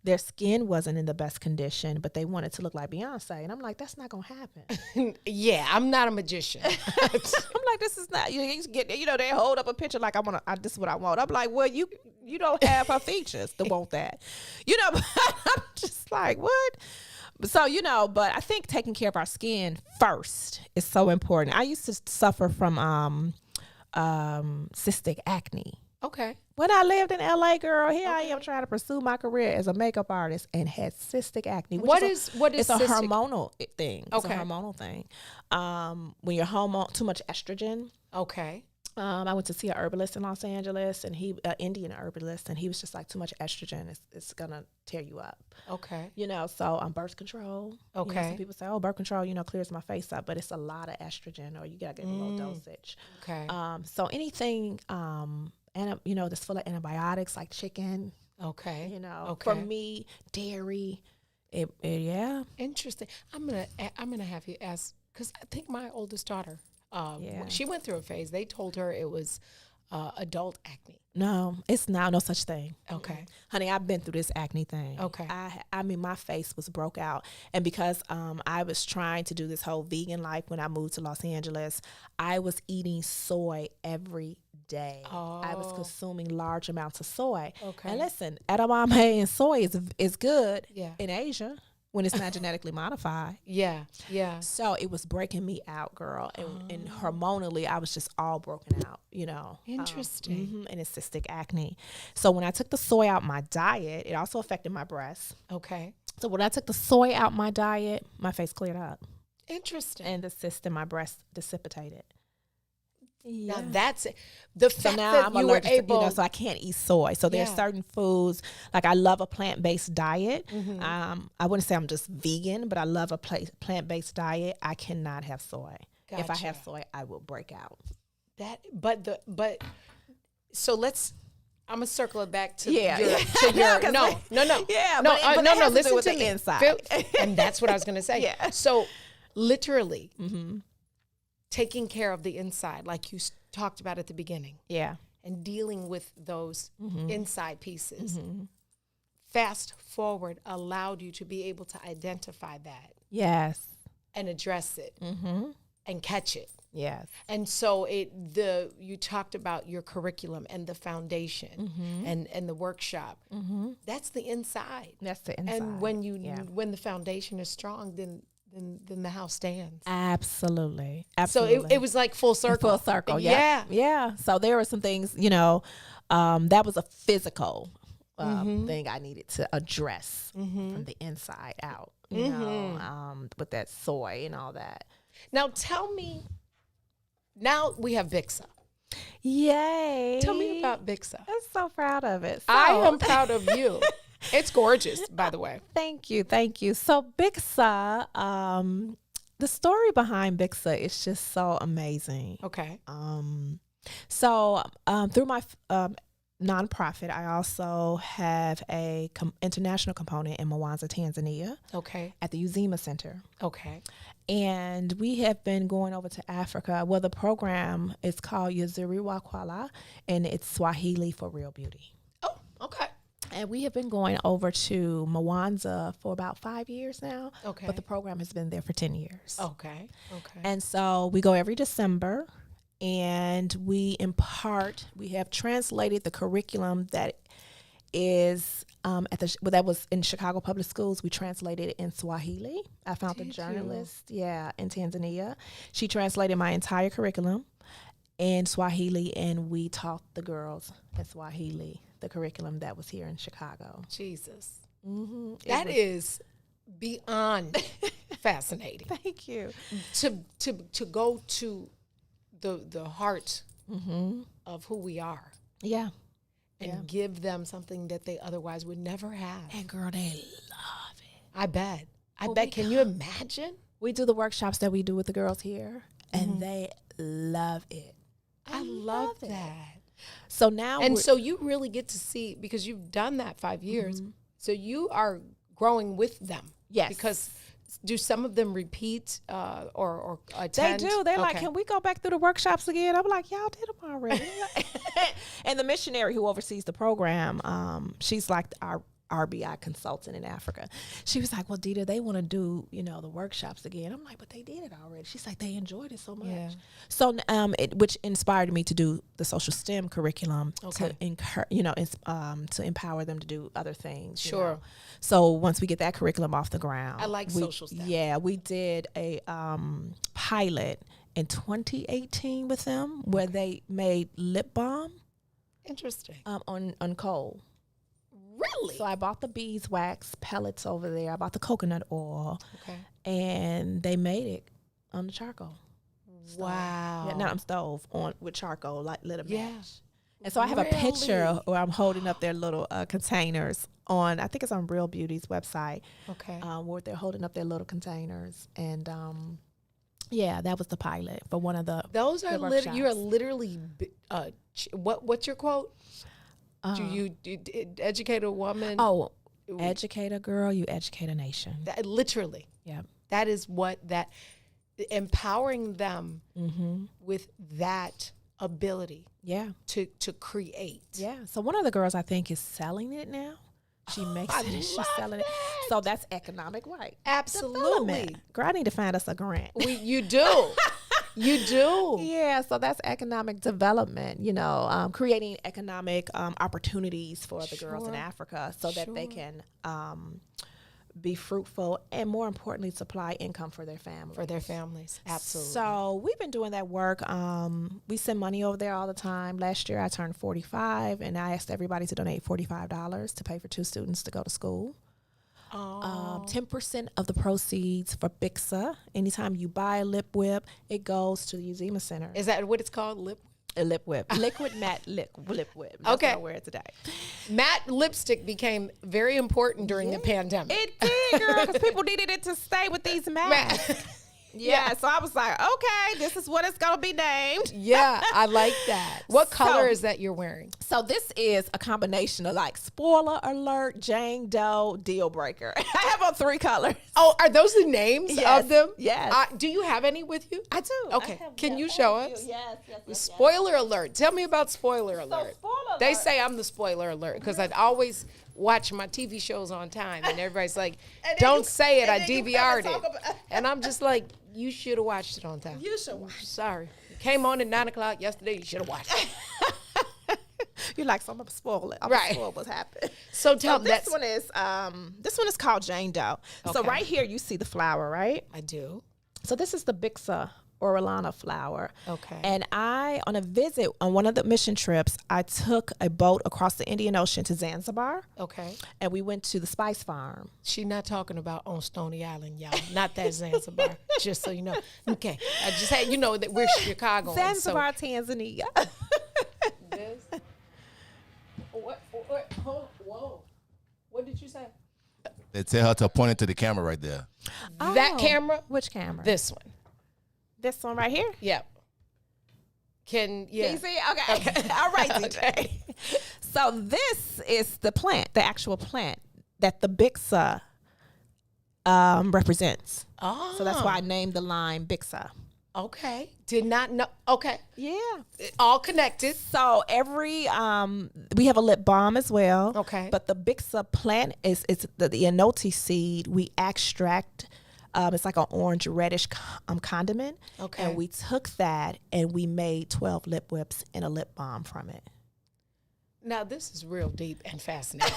their skin wasn't in the best condition, but they wanted to look like Beyonce. And I'm like, that's not going to happen. Yeah, I'm not a magician. I'm like, this is not, you get, they hold up a picture like this is what I want. I'm like, well, you don't have her features to want that. But I'm just like, what? So, but I think taking care of our skin first is so important. I used to suffer from cystic acne. Okay. When I lived in LA, girl, here I am trying to pursue my career as a makeup artist and had cystic acne. What is it's a cystic? hormonal thing. It's Okay. a hormonal thing. When you're too much estrogen. Okay. I went to see a herbalist in Los Angeles, and Indian herbalist, and he was just like, too much estrogen, it's gonna tear you up. Okay. So birth control. Okay. Some people say, birth control, clears my face up, but it's a lot of estrogen, or you gotta get a low dosage. Okay. So anything, that's full of antibiotics, like chicken. Okay. Okay. For me, dairy. Yeah. Interesting. I'm gonna have you ask, because I think my oldest daughter, she went through a phase. They told her it was adult acne. No, it's now no such thing. Okay. Honey, I've been through this acne thing. Okay. I mean, my face was broke out. And because I was trying to do this whole vegan life when I moved to Los Angeles, I was eating soy every day. Oh. I was consuming large amounts of soy. Okay. And listen, edamame and soy is good Yeah. in Asia when it's not genetically modified. Yeah. Yeah. So it was breaking me out, girl. And hormonally, I was just all broken out, Interesting. and it's cystic acne. So when I took the soy out my diet, it also affected my breasts. Okay. So when I took the soy out my diet, my face cleared up. Interesting. And the cyst in my breast dissipated. Yeah. Now that's it. The So fact now that I'm you were allergic able. to, so I can't eat soy. So there's Yeah. certain foods, like I love a plant-based diet. Mm-hmm. I wouldn't say I'm just vegan, but I love a plant-based diet. I cannot have soy. If I have Gotcha. soy, I will break out. So let's. I'm gonna circle it back to Yeah, your, yeah. to Yeah, your 'cause no. Yeah, no, but it no. has to do Listen with to the me. inside. And that's what I was gonna say. Yeah. So, literally, Mm-hmm. taking care of the inside, like you talked about at the beginning, Yeah. and dealing with those Mm-hmm. inside pieces. Fast forward allowed you to be able to identify that Yes. and address it and catch it. Yes. And so you talked about your curriculum and the foundation and the workshop. That's the inside. That's the inside. And when the foundation is strong, then the house stands. Absolutely. So Absolutely. it was like full circle. Full circle. Yeah. Yeah. So there were some things, that was a physical thing I needed to address from the inside out, with that soy and all that. Now tell me, now we have Bixa. Yay. Tell me about Bixa. I'm so proud of it. I am proud of you. It's gorgeous, by the way. Thank you. Thank you. So Bixa, the story behind Bixa is just so amazing. Okay. So through my nonprofit, I also have a international component in Mwanza, Tanzania. Okay. At the Uzima Center. Okay. And we have been going over to Africa. Well, the program is called Yazuri Wakwala, and it's Swahili for real beauty. Oh, okay. And we have been going over to Mwanza for about 5 years now. Okay. But the program has been there for 10 years. Okay. Okay. And so we go every December, and we have translated the curriculum that is that was in Chicago Public Schools. We translated it in Swahili. I found a journalist, in Tanzania. She translated my entire curriculum in Swahili, and we taught the girls in Swahili the curriculum that was here in Chicago. Jesus. Mm-hmm. That is beyond fascinating. Thank you. To go to the heart of who we are. Yeah. And give them something that they otherwise would never have. And girl, they love it. I bet. Can you imagine? We do the workshops that we do with the girls here, and they love it. I love that. So now, so you really get to see, because you've done that 5 years, so you are growing with them. Yes. Because do some of them repeat or attend? They do. They're like, can we go back through the workshops again? I'm like, y'all did them already. And the missionary who oversees the program, she's like our RBI consultant in Africa. She was like, well, Dita, they want to do, the workshops again. I'm like, but they did it already. She's like, they enjoyed it so much. Yeah. So, which inspired me to do the social STEM curriculum Okay. to empower them to do other things. Sure. So once we get that curriculum off the ground. I like social STEM. Yeah, we did a pilot in 2018 with them where they made lip balm. Interesting. On coal. Really? So I bought the beeswax pellets over there. I bought the coconut oil. Okay. And they made it on the charcoal. Wow. Yeah, not stove with charcoal, like lit a match. Yeah. And so I have a picture where I'm holding up their little containers on, I think it's on Real Beauty's website. Okay. Where they're holding up their little containers. And that was the pilot for one of the Those are workshops. you are literally what's your quote? Do you educate a woman? Oh, educate a girl, you educate a nation. Literally. Yeah. That is empowering them with that ability. Yeah. To create. Yeah. So one of the girls I think is selling it now. She makes it and she's selling it. So that's economic right. Absolutely. Girl, I need to find us a grant. You do. You do. Yeah, so that's economic development, creating economic opportunities for the girls in Africa so that they can be fruitful and, more importantly, supply income for their families. Absolutely. So we've been doing that work. We send money over there all the time. Last year I turned 45 and I asked everybody to donate $45 to pay for 2 students to go to school. 10% of the proceeds for BIXA. Anytime you buy a lip whip, it goes to the Uzima Center. Is that what it's called? A lip whip. Liquid matte lip whip. That's Okay. what I wear it today. Matte lipstick became very important during the pandemic. It did, girl, because people needed it to stay with these masks. Yeah, so I was like, okay, this is what it's going to be named. Yeah, I like that. What color is that you're wearing? So this is a combination of like spoiler alert, Jane Doe, deal breaker. I have on 3 colors. Oh, are those the names of them? Yes. Do you have any with you? I do. Okay. Can you show us? Yes. Spoiler alert. Tell me about spoiler alert. Spoiler They alert. say I'm the spoiler alert because I'd always watch my TV shows on time and everybody's like, don't say it, I DVR'd it. And I'm just like, you should have watched it on time. You should watch it. Sorry. It came on at 9 o'clock yesterday, you should have watched it. You're like, so I'm gonna spoil it. I'm Right. gonna spoil what's happened. So tell me this one is called Jane Doe. So Okay. right here you see the flower, right? I do. So this is the Bixa Orellana flower. Okay. And on a visit on one of the mission trips, I took a boat across the Indian Ocean to Zanzibar. Okay. And we went to the spice farm. She's not talking about on Stony Island, y'all. Not that Zanzibar, just so you know. Okay. I just had, that we're Chicago. Zanzibar, Tanzania. This. Whoa. What did you say? They tell her to point it to the camera right there. That camera? Which camera? This one. This one right here? Yep. Can you see? Okay. All right, DJ. Okay. So this is the actual plant that the Bixa represents. Oh. So that's why I named the line Bixa. Okay. Did not know. Okay. Yeah. All connected. So we have a lip balm as well. Okay. But the Bixa plant is the enote seed. We extract. It's like an orange reddish condiment. Okay. And we took that and we made 12 lip whips and a lip balm from it. Now this is real deep and fascinating.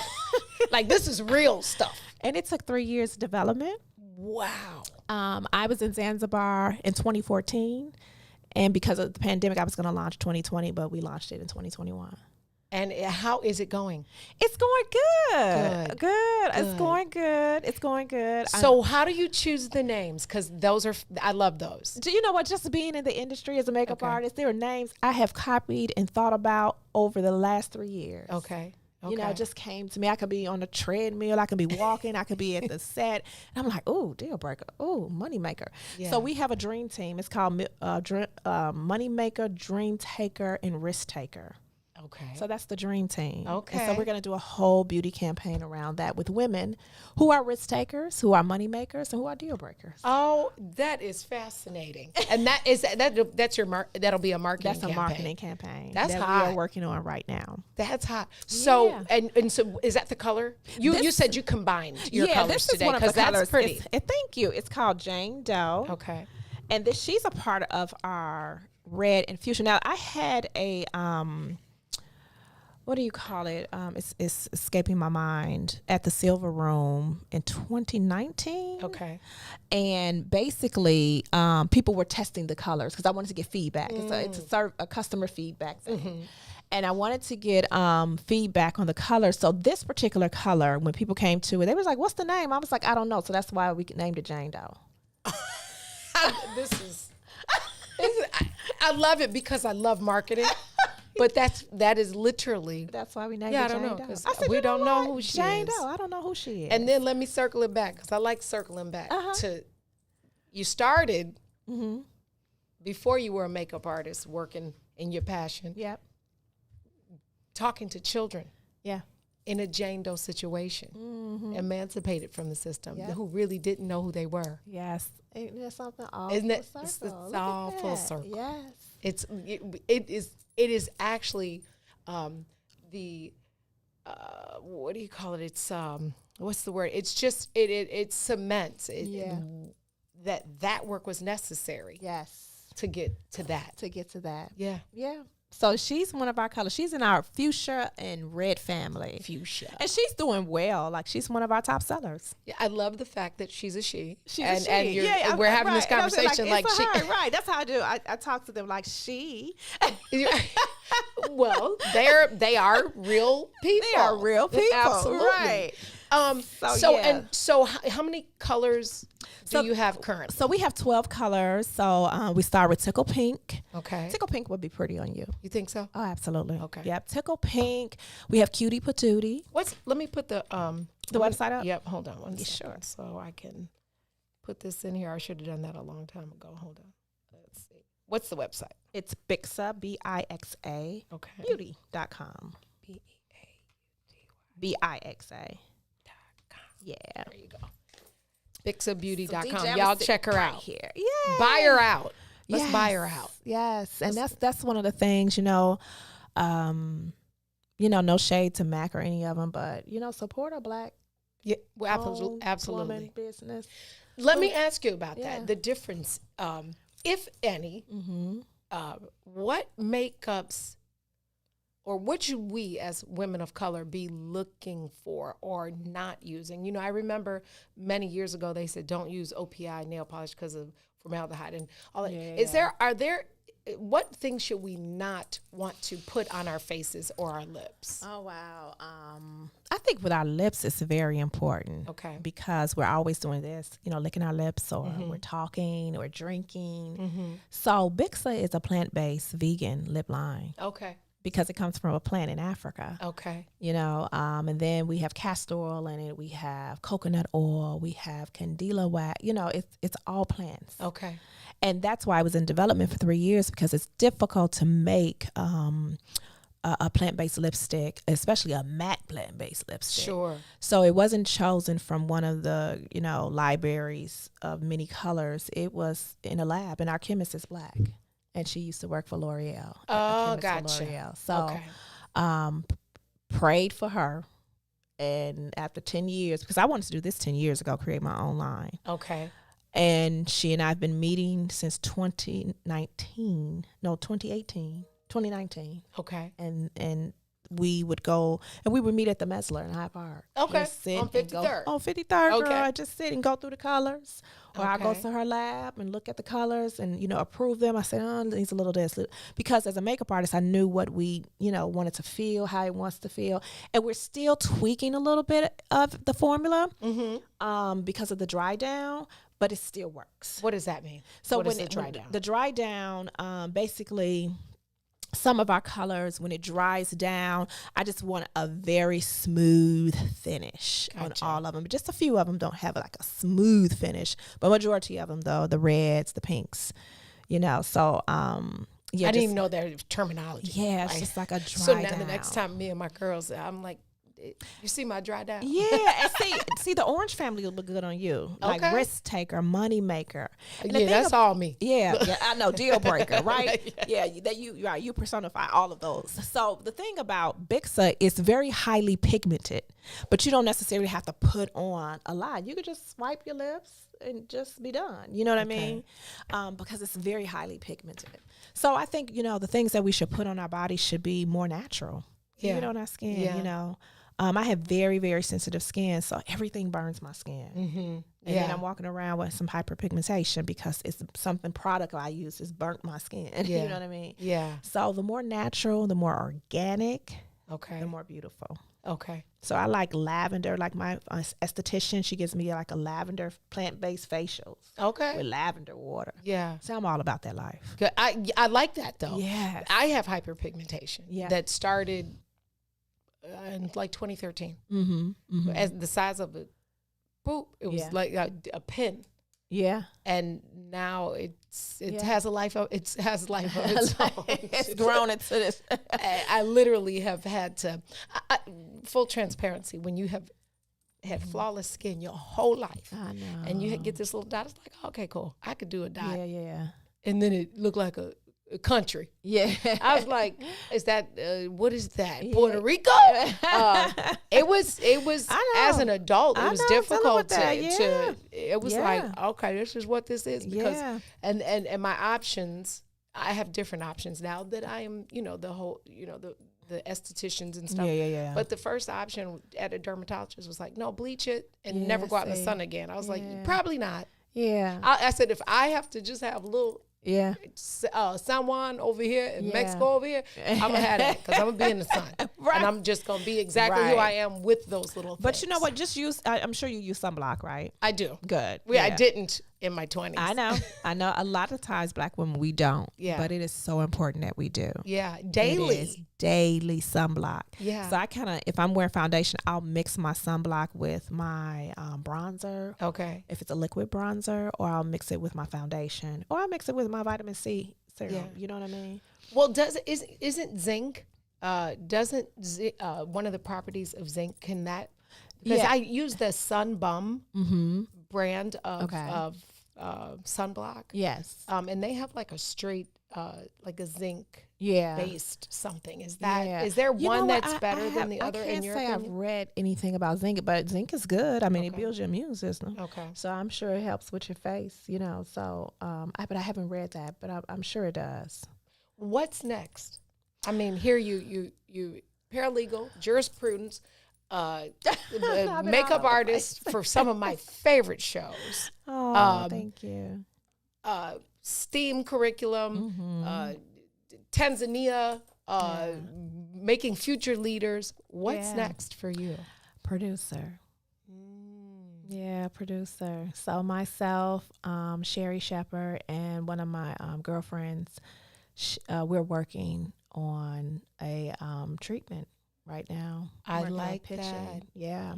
Like this is real stuff. And it took 3 years development. Wow. I was in Zanzibar in 2014. And because of the pandemic, I was going to launch 2020, but we launched it in 2021. And how is it going? It's going good. Good. It's going good. It's going good. So how do you choose the names? Because I love those. Do you know what? Just being in the industry as a makeup artist, there are names I have copied and thought about over the last 3 years. Okay. It just came to me. I could be on a treadmill. I could be walking. I could be at the set. And I'm like, oh, deal breaker. Oh, moneymaker. Yeah. So we have a dream team. It's called Moneymaker, Dream Taker, and Risk Taker. Okay. So that's the dream team. Okay. And so we're going to do a whole beauty campaign around that with women who are risk takers, who are money makers, and who are deal breakers. Oh, that is fascinating. And that's your that'll be a marketing That's a campaign. marketing campaign. That's that hot. we are working on right now. That's hot. So Yeah. and so is that the color? You said you combined your colors this today is one of the that's colors. pretty. Thank you. It's called Jane Doe. Okay. And she's a part of our red infusion. Now I had a what do you call it? It's escaping my mind, at the Silver Room in 2019. Okay. And basically, people were testing the colors because I wanted to get feedback. It's a customer feedback thing. And I wanted to get feedback on the color. So this particular color, when people came to it, they was like, "What's the name?" I was like, "I don't know." So that's why we named it Jane Doe. This is I love it because I love marketing. But that is literally. That's why we named I it don't Jane know, Doe. 'cause I said, we "You don't know know what? who she Jane is." Doe. I don't know who she is. And then let me circle it back because I like circling back to you started before you were a makeup artist working in your passion. Yep. Talking to children. Yeah. In a Jane Doe situation, emancipated from the system, Yep. who really didn't know who they were. Yes. Isn't there something all Isn't it? full It's circle? Look all at full that. circle. Yes. It is actually the what do you call it? It's what's the word? It's just it cements that work was necessary. Yes. To get to that. Yeah. Yeah. So she's one of our colors. She's in our fuchsia and red family. Fuchsia. And she's doing well. Like, she's one of our top sellers. Yeah, I love the fact that she's a she. She's and, a she. And we're having this And I was conversation like it's she. her, right. That's how I do. I talk to them like she. Well, they are real people. They are real people. Absolutely. Right. So how many colors do you have currently? So we have 12 colors. So we start with Tickle Pink. Okay. Tickle Pink would be pretty on you. You think so? Oh, absolutely. Okay. Yep. Tickle Pink. We have Cutie Patootie. Let me put the website up? Yep, hold on one second. Sure. So I can put this in here. I should have done that a long time ago. Hold on. Let's see. What's the website? It's Bixa, Bixa, okay. beauty.com. Bixa. Yeah. There you go. BixaBeauty.com. So Y'all check her right out. Here. Yeah. Buy her out. Let's buy her out. Yes. And that's one of the things, no shade to Mac or any of them, but, support a Black absolutely. woman business. Let me ask you about Yeah. that. The difference, if any, what makeups or what should we as women of color be looking for or not using? I remember many years ago they said don't use OPI nail polish because of formaldehyde and all that. What things should we not want to put on our faces or our lips? Oh, wow. I think with our lips, it's very important. Okay. Because we're always doing this, licking our lips, or we're talking or drinking. So Bixa is a plant-based vegan lip line. Okay. Because it comes from a plant in Africa. Okay. And then we have castor oil in it. We have coconut oil. We have candela wax. It's all plants. Okay. And that's why I was in development for 3 years, because it's difficult to make a plant-based lipstick, especially a matte plant-based lipstick. Sure. So it wasn't chosen from one of the, libraries of many colors. It was in a lab, and our chemist is Black. And she used to work for L'Oreal. Oh, gotcha. L'Oreal. So prayed for her. And after 10 years, because I wanted to do this 10 years ago, create my own line. Okay. And she and I have been meeting since 2019. Okay. And we would go, and we would meet at the Mesler in Hyde Park. Okay. Just sit On 53rd. On 53rd, Okay. girl. I just sit and go through the colors. Or I go Okay. to her lab and look at the colors and, approve them. I said, oh, it needs a little this. Because as a makeup artist, I knew what we, wanted to feel, how it wants to feel. And we're still tweaking a little bit of the formula because of the dry down, but it still works. What does that mean? So what when is the dry down? The dry down, basically, some of our colors, when it dries down, I just want a very smooth finish on all of them. But just a few of them don't have like a smooth finish, but majority of them, though, the reds, the pinks, So Yeah, I didn't just- even know their terminology. Yeah, it's Right? just like a dry So now down. the next time me and my girls, I'm like, you see my dry down? Yeah, and see, the orange family will look good on you. Like Okay. risk taker, money maker. And the Yeah, thing that's all me. Yeah, I know, deal breaker, right? Yeah, that you personify all of those. So the thing about Bixa is very highly pigmented, but you don't necessarily have to put on a lot. You could just swipe your lips and just be done. You know what I mean? Because it's very highly pigmented. So I think, the things that we should put on our body should be more natural. Yeah. You know, on our skin, Yeah. I have very, very sensitive skin, so everything burns my skin. Mm-hmm. And then I'm walking around with some hyperpigmentation because it's something product I use has burnt my skin. Yeah. You know what I mean? Yeah. So the more natural, the more organic, Okay. the more beautiful. Okay. So I like lavender. Like my esthetician, she gives me like a lavender plant-based facials. Okay. With lavender water. Yeah. So I'm all about that life. Good. I like that though. Yes. I have hyperpigmentation. Yeah. That started in like 2013. Mm-hmm. As the size of a boop, it was Yeah. like a pin. Yeah. And now it Yeah. has a life of its own. It's grown into this. I literally have had to full transparency, when you have had flawless skin your whole life, I know. and you get this little dot, it's like, okay, cool, I could do a dot. Yeah. And then it looked like a country. Yeah. I was like, is that what is that? Yeah. Puerto Rico? It was I know. as an adult, it I was know, tell 'em difficult with that, to it was Yeah. like, okay, this is what this is, because Yeah. and my options, I have different options now that I am, the whole, the estheticians and stuff. Yeah. But the first option at a dermatologist was like, no, bleach it and Yeah, never go out in the see. sun again. I was Yeah. like, probably not. Yeah. I said, if I have to just have a little Yeah. San Juan over here and Yeah. Mexico over here, I'm gonna have that because I'm gonna be in the sun, Right. and I'm just gonna be exactly who Right. I am with those little. But things. you know what? Just use. I'm sure you use sunblock, right? I do. Good. I didn't in my 20s. I know. A lot of times, Black women, we don't. Yeah. But it is so important that we do. Yeah, It daily. is daily sunblock. Yeah. So I kind of, if I'm wearing foundation, I'll mix my sunblock with my bronzer. Okay. If it's a liquid bronzer, or I'll mix it with my foundation, or I'll mix it with my vitamin C serum. Yeah. You know what I mean? Well, isn't zinc? One of the properties of zinc, can that? Because Yeah. I use the Sun Bum brand of Okay. sunblock. Yes. And they have like a straight, like a zinc Yeah. based something. Is that? Yeah. Is there You know one what? that's better than the other I can't in your say I've opinion? read anything about zinc, but zinc is good. I mean, it Okay. builds your immune system. Okay. So I'm sure it helps with your face, So, but I haven't read that, but I'm sure it does. What's next? I mean, here you paralegal, jurisprudence, makeup artist for some of my favorite shows. Oh, thank you. STEAM curriculum, Tanzania, making future leaders. What's Yeah. next for you? Producer. Yeah, producer. So myself, Sherry Shepherd, and one of my girlfriends, we're working on a treatment right now. I Working on like pitching. that. Yeah.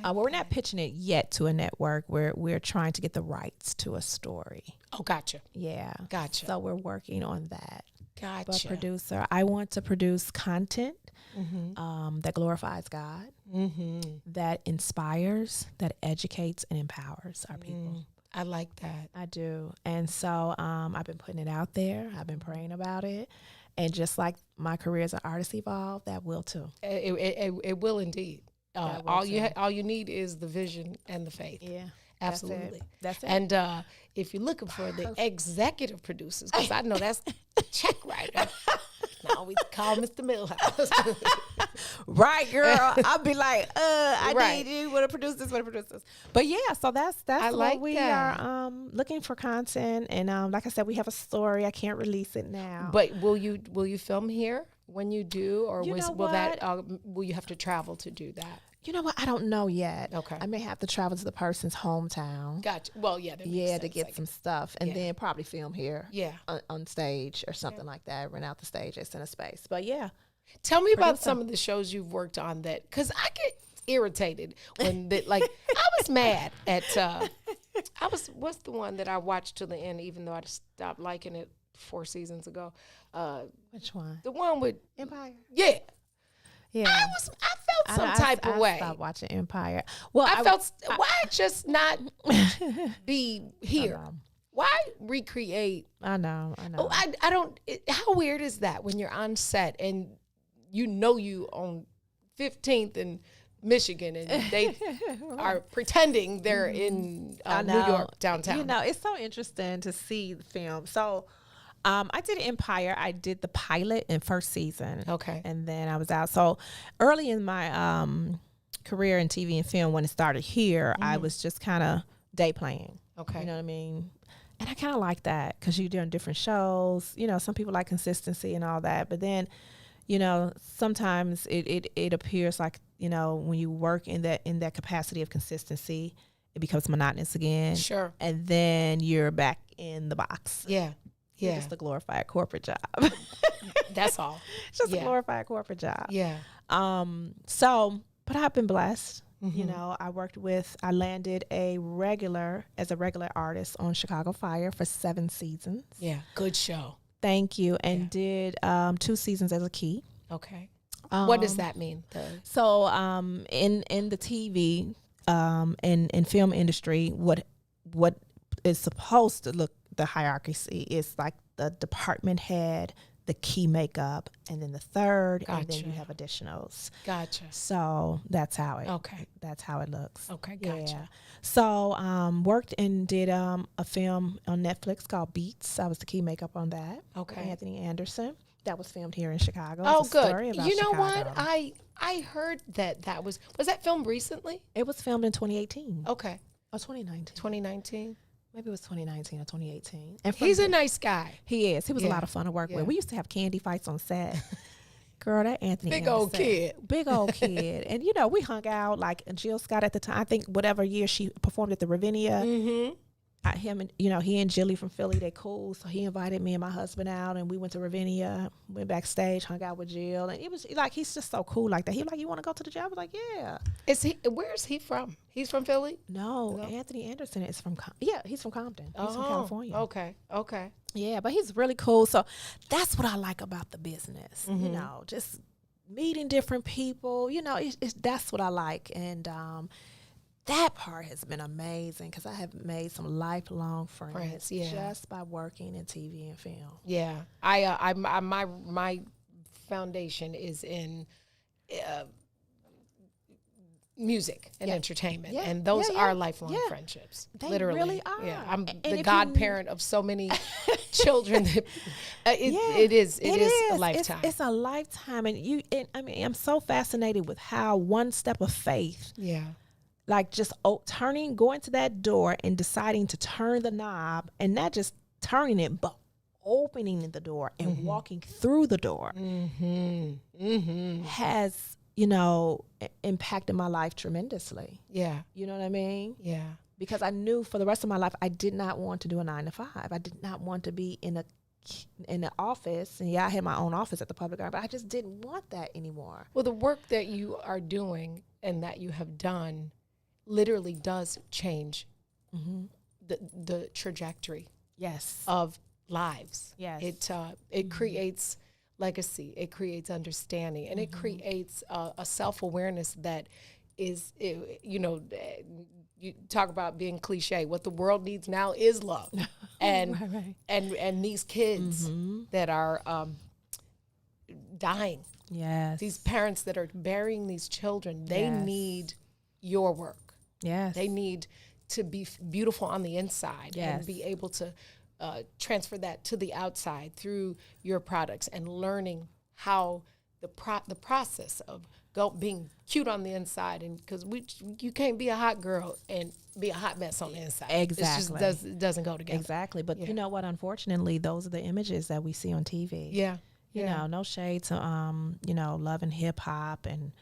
Well, we're not pitching it yet to a network. We're trying to get the rights to a story. Oh, gotcha. Yeah. Gotcha. So we're working on that. But Gotcha. producer, I want to produce content that glorifies God, that inspires, that educates, and empowers our people. I like that. I do. And so I've been putting it out there. I've been praying about it. And just like my career as an artist evolved, that will too. It will indeed. That will All too. all you need is the vision and the faith. Yeah. Absolutely. That's it. And if you're looking for the executive producers, because I know that's a check writer. Now we call Mr. Milhouse. Right, girl. I'll be like, I Right. need you. Want to produce this? Want to produce this? But yeah, so that's I what like we that. are looking for content. And like I said, we have a story. I can't release it now. But will you film here when you do, or You know will you have to travel to do that? you know what? I don't know yet. Okay. I may have to travel to the person's hometown. Gotcha. Well, yeah. That makes Yeah, to sense, get some stuff, and Yeah. then probably film here. Yeah. On stage or something like that. Rent out the stage at Center Space. But yeah. Tell me about Producer. some of the shows you've worked on that, because I get irritated when I was mad at what's the one that I watched till the end, even though I stopped liking it 4 seasons ago. Which one? The one with Empire. Yeah. Yeah. I felt some type of way. I stopped watching Empire. Well, I felt, why just not be here? Why recreate? I know. I don't, how weird is that when you're on set and you on 15th and Michigan and they are pretending they're in New York downtown. You know, it's so interesting to see the film. So I did Empire. I did the pilot in first season. Okay. And then I was out. So early in my career in TV and film, when it started here, I was just kind of day playing. Okay. You know what I mean? And I kind of like that because you're doing different shows. You know, some people like consistency and all that. But then, you know, sometimes it appears like, you know, when you work in that capacity of consistency, it becomes monotonous again. Sure. And then you're back in the box. Yeah. Yeah. It's just a glorified corporate job. That's all. It's just a glorified corporate job. Yeah. But I've been blessed. You know, I landed as a regular artist on Chicago Fire for 7 seasons. Yeah. Good show. Thank you. And did 2 seasons as a key. Okay. What does that mean? So in the TV and film industry, what is supposed to look, the hierarchy is like the department head, the key makeup, and then the third, and then you have additionals. Gotcha. So that's how it. Okay. That's how it looks. Okay. Gotcha. Yeah. So worked and did a film on Netflix called Beats. I was the key makeup on that. Okay. With Anthony Anderson. That was filmed here in Chicago. Oh, it's a story good. about You know Chicago. what? I heard that was that filmed recently? It was filmed in 2018. Okay. Or 2019. 2019. Maybe it was 2019 or 2018. And he's a nice guy. He is. He was a lot of fun to work with. We used to have candy fights on set. Girl, that Anthony Big old kid. Big old kid. And, you know, we hung out, like Jill Scott at the time. I think whatever year she performed at the Ravinia. Mm-hmm. Him and, you know, he and Jilly from Philly, they cool. So he invited me and my husband out, and we went to Ravinia, went backstage, hung out with Jill. And it was like, he's just so cool like that. He was like, you want to go to the job? I was like, yeah. Where's he from? He's from Philly? No, Anthony Anderson is from, he's from Compton. He's from California. Okay. Yeah, but he's really cool. So that's what I like about the business. You know, just meeting different people. You know, that's what I like. And that part has been amazing because I have made some lifelong friends just by working in TV and film. Yeah, my foundation is in music and entertainment, and those are lifelong friendships. They literally really are. Yeah, I'm the godparent of so many children. That it is a lifetime. It's a lifetime, and I mean, I'm so fascinated with how one step of faith. Yeah. Like just going to that door and deciding to turn the knob, and not just turning it, but opening the door and walking through the door has, you know, impacted my life tremendously. Yeah. You know what I mean? Yeah. Because I knew for the rest of my life, I did not want to do a 9 to 5. I did not want to be in the office. And I had my own office at the Public Art, but I just didn't want that anymore. Well, the work that you are doing and that you have done literally does change the trajectory of lives. Yes. It creates legacy, it creates understanding, and it creates a self-awareness that is, you know, you talk about being cliche. What the world needs now is love. And and these kids that are dying. Yes. These parents that are burying these children, they need your work. Yes. They need to be beautiful on the inside and be able to transfer that to the outside through your products, and learning how the process of being cute on the inside, and because you can't be a hot girl and be a hot mess on the inside. Exactly. It doesn't go together. Exactly. But you know what? Unfortunately, those are the images that we see on TV. Yeah. You know, no shade to, you know, Love and Hip Hop and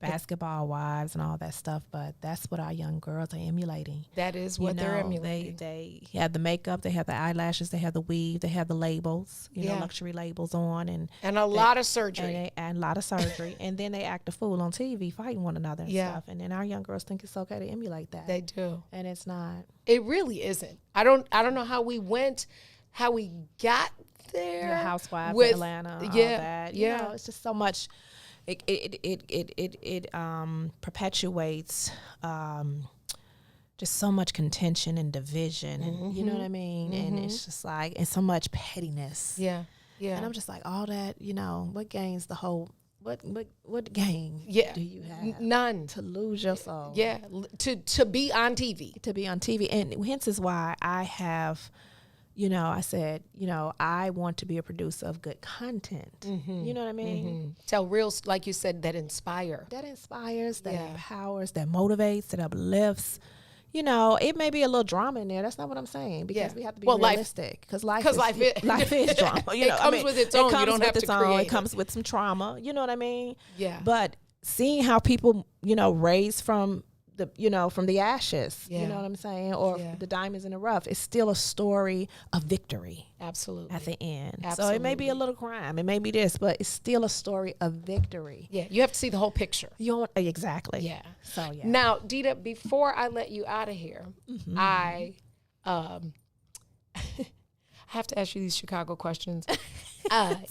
Basketball Wives and all that stuff, but that's what our young girls are emulating. That is what they're emulating. They have the makeup, they have the eyelashes, they have the weave, they have the labels, you know, luxury labels on, and a lot of surgery. And a lot of surgery. And then they act a fool on TV fighting one another and stuff. And then our young girls think it's okay to emulate that. They do. And it's not. It really isn't. I don't know how we got there. The Housewives with of Atlanta, all yeah, that. yeah. You know, it's just so much. It perpetuates just so much contention and division, and you know what I mean. And it's just like, and so much pettiness. Yeah, yeah. And I'm just like, all that. You know, what gains the whole? What gain? Yeah. Do you have? None. To lose your soul. Yeah, to be on TV. To be on TV, and hence is why I have. You know, I said, you know, I want to be a producer of good content. You know what I mean? Tell real, like you said, that inspire. That inspires, that empowers, that motivates, that uplifts. You know, it may be a little drama in there. That's not what I'm saying, because we have to be realistic. Because life is drama. You know, it comes with its own. You don't have to create it. It comes with some trauma. You know what I mean? Yeah. But seeing how people, you know, raise from the, you know, from the ashes, you know what I'm saying, or the diamonds in the rough, it's still a story of victory. Absolutely. At the end. Absolutely. So it may be a little crime, it may be this, but it's still a story of victory. Yeah, you have to see the whole picture. You don't, exactly. Yeah. So yeah. Now, Dita, before I let you out of here, I have to ask you these Chicago questions.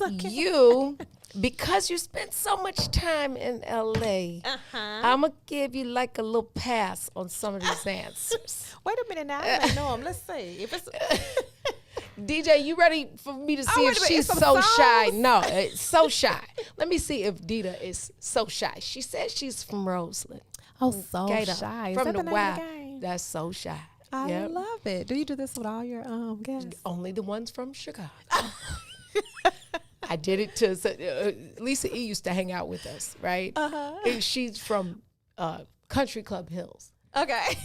You, because you spent so much time in LA, I'm going to give you like a little pass on some of these answers. Wait a minute now. I don't know them. Let's see. If it's DJ, you ready for me to see if she's so shy? No, it's so shy. Let me see if Dita is so shy. She says she's from Roseland. Oh, so shy. Is From that the the name of the Wild. game? That's so shy. I love it. Do you do this with all your guests? Only the ones from Chicago. I did it to Lisa E used to hang out with us, right? And she's from Country Club Hills. Okay.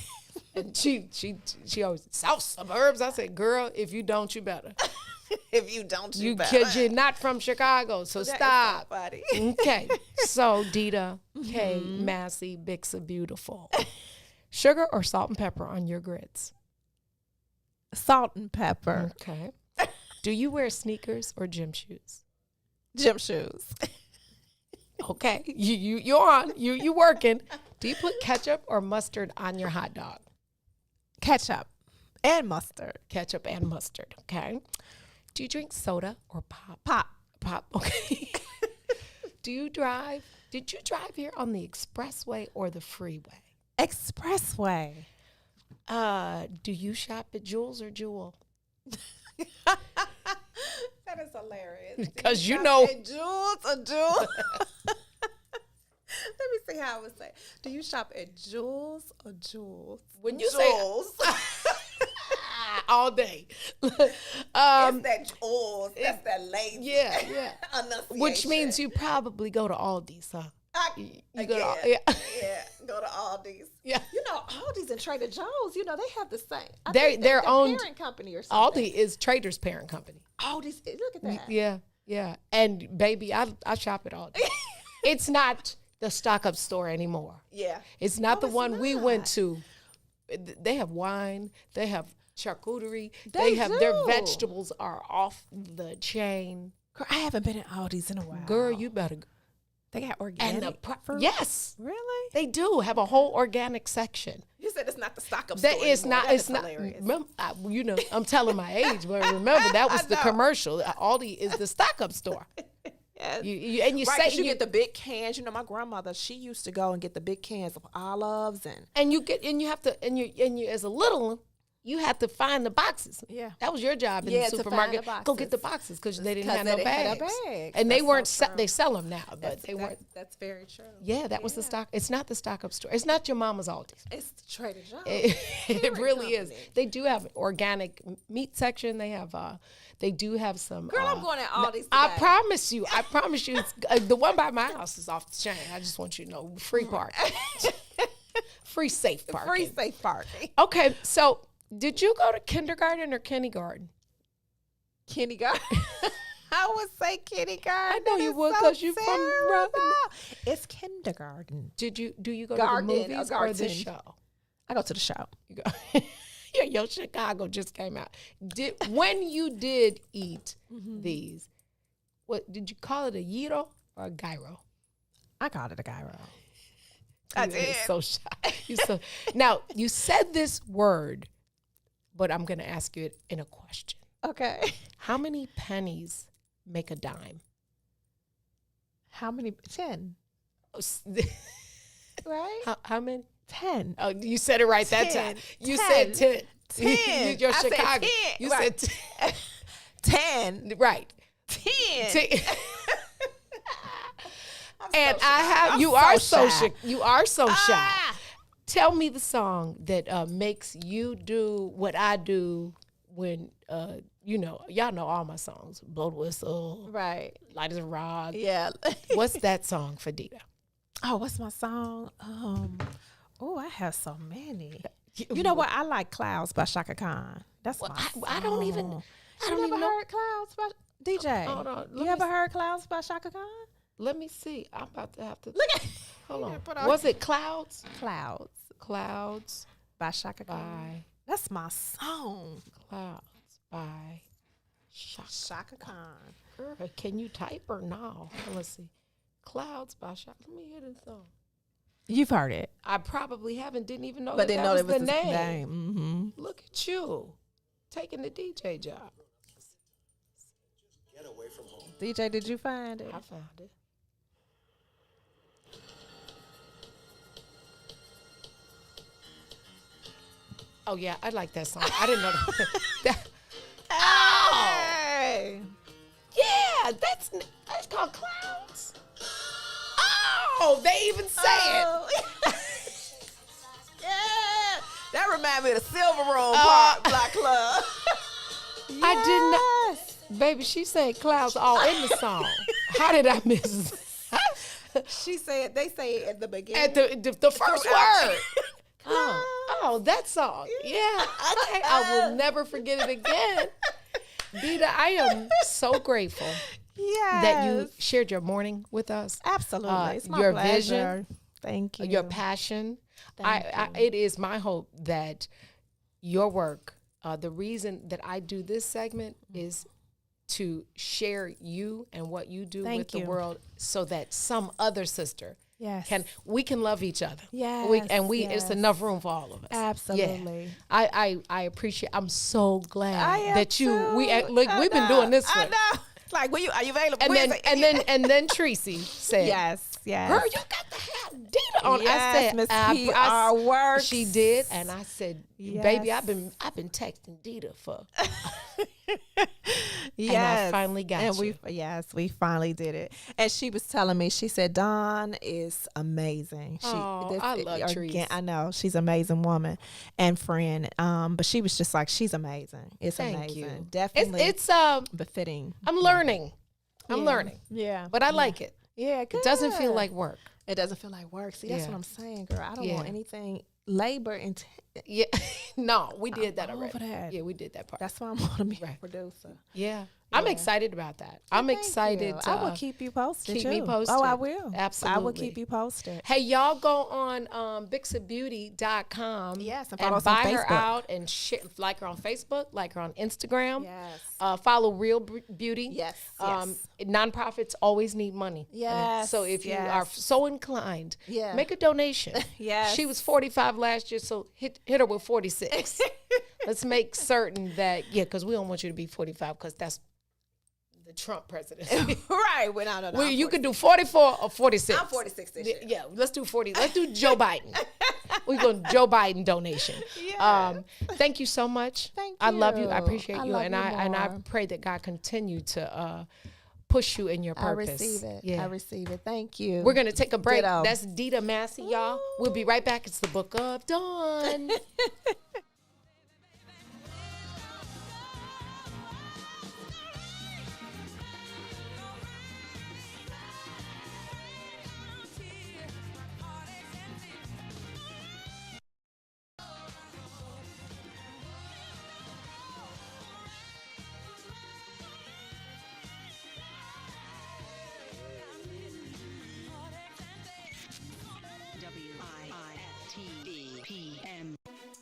And she always South Suburbs. I said, girl, if you don't, you better. If you don't, you better. Because you're not from Chicago, so stop. Okay. So Dita K. Massey Bixa Beautiful. Sugar or salt and pepper on your grits? Salt and pepper. Okay. Do you wear sneakers or gym shoes? Gym shoes. Okay. You're on. You working. Do you put ketchup or mustard on your hot dog? Ketchup and mustard. Ketchup and mustard. Okay. Do you drink soda or pop? Pop. Okay. Do you drive? Did you drive here on the expressway or the freeway? Expressway. Do you shop at Jewels or Jewel? That is hilarious. Because you know. Jewels or Jewel? Let me see how I would say. Do you shop at Jewels or Jewels? When you Jewels. say all day. It's that Jewels. That's that lazy. Yeah. Which means you probably go to Aldi's, huh? You go to go to Aldi's. Yeah. You know, Aldi's and Trader Joe's, you know, they have the same. They're their own parent company or something. Aldi is Trader's parent company. Aldi's, look at that. Yeah. And baby, I shop at Aldi. It's not the stock-up store anymore. Yeah. It's not the one we went to. They have wine. They have charcuterie. They have their vegetables are off the chain. Girl, I haven't been at Aldi's in a while. Girl, you better go. They got organic fruit? Yes. Really? They do have a whole organic section. You said it's not the stock-up store It's anymore. not. It's not. Remember, you know, I'm telling my age, but remember that was the commercial. Aldi is the stock-up store. Yes. You right, say you get the big cans. You know, my grandmother, she used to go and get the big cans of olives and you have to as a little one, you have to find the boxes. Yeah, that was your job in the supermarket. Go get the boxes because they didn't have no bags. And they weren't. They sell them now, but they weren't. That's very true. Yeah, that was the stock. It's not the stock-up store. It's not your mama's Aldi's. It's the Trader Joe's. It really is. They do have an organic meat section. They have. They do have some. Girl, I'm going at Aldi's today. I promise you. It's, the one by my house is off the chain. I just want you to know, free parking, free safe parking. Free safe parking. Okay, so. Did you go to kindergarten or kindergarten? Kindergarten. I would say kindergarten. I know you would because you're from. It's kindergarten. Do you go to the movies or the show? I go to the show. You go. Your Chicago just came out. When you did eat these, what did you call it? A gyro or a gyro? I called it a gyro. I did. So shy. Now you said this word. But I'm going to ask you it in a question. Okay. How many pennies make a dime? How many? 10. Right? How many? 10. Oh, you said it right that 10. time. You said 10. 10. You're I said Chicago. 10. You Right. said 10. right. 10. 10. I'm And so I shy. have I'm you are so so shy. you are so shy. Ah! Tell me the song that makes you do what I do when y'all know all my songs. Blow the whistle, Right. light as a rod. Yeah. What's that song for Dita? Oh, what's my song? I have so many. You know what? I like Clouds by Shaka Khan. That's my song. I don't even never know. heard Clouds by DJ? Hold on. You ever heard Clouds by Shaka Khan? Let me see. I'm about to have to Look at hold on. put on- Was it Clouds? Clouds Clouds by Shaka Khan. by That's my song. Clouds by Shaka. Shaka Khan. Girl, can you type or no? Let's see. Clouds by Shaka. Let me hear this song. You've heard it, I probably didn't even know but that didn't that know was it was the the name. name. Mm-hmm. Look at you, taking the DJ job. Get away from home. DJ, did you find it? I found it. Oh yeah, I like that song. I didn't know that. Hey. Yeah, that's called Clouds. Oh, they even say Oh. Yeah. That reminds me of the Silver Room Block Club. it. I did not. Baby, she said Clouds all in the song. How did I miss? She said, they say it at the beginning. At the first Throughout. word. Oh, that song. Yeah. Okay. I will never forget it again. Dita, I am so grateful that you shared your morning with us. Absolutely. It's my your pleasure. vision. Thank you. Your passion. Thank It is my hope that your work, the reason that I do this segment is to share you and what you do with the world so that some other sister we can love each other. Yes. It's enough room for all of us. Absolutely. Yeah. I appreciate. I'm so glad that you. too. We've been doing this for. I know. Like, are you available? And then Tracy said, yes. "Girl, you got to have Dita on." Yes, I said, Miss PR works. She did, and I said, "Baby, Yes. I've been texting Dita for." Yes. And I finally got and you. we finally did it. And she was telling me, she said, Dawn is amazing. I love Trees. I know. She's an amazing woman and friend. But she was just like, she's amazing. It's Thank amazing. you. Definitely. It's befitting. I'm learning. I'm learning. Yeah. But I like it. Yeah. It doesn't feel good. like work. It doesn't feel like work. See, that's Yeah. what I'm saying, girl. I don't Yeah. want anything labor intense. Yeah. No, we did that all already. over that. Yeah, we did that part. That's why I want to be a producer. Yeah. I'm excited about that. I'm Thank excited. you. I will keep you posted. keep me too. posted. Oh, I will. Absolutely. I will keep you posted. Hey, y'all go on bixabeauty.com. Yes, and and follow us on buy her Facebook. out and like her on Facebook, like her on Instagram. Yes. Follow Real Beauty. Yes. Nonprofits always need money. Yes, So if you yes. are so inclined, Yeah. make a donation. Yes. She was 45 last year, so hit her with 46. Let's make certain that, because we don't want you to be 45 because that's the Trump presidency. Right. Well, no. Well, you could do 44 or 46. I'm 46 this year. Yeah, let's do 40. Let's do Joe Biden. We're going to Joe Biden donation. Yes. Thank you so much. Thank I love you. I you. appreciate I you. love And you I more. pray that God continue to push you in your purpose. I receive it. Yeah. I receive it. Thank you. We're going to take a break. Ditto. That's Dita Massey, y'all. We'll be right back. It's the Book of Dawn.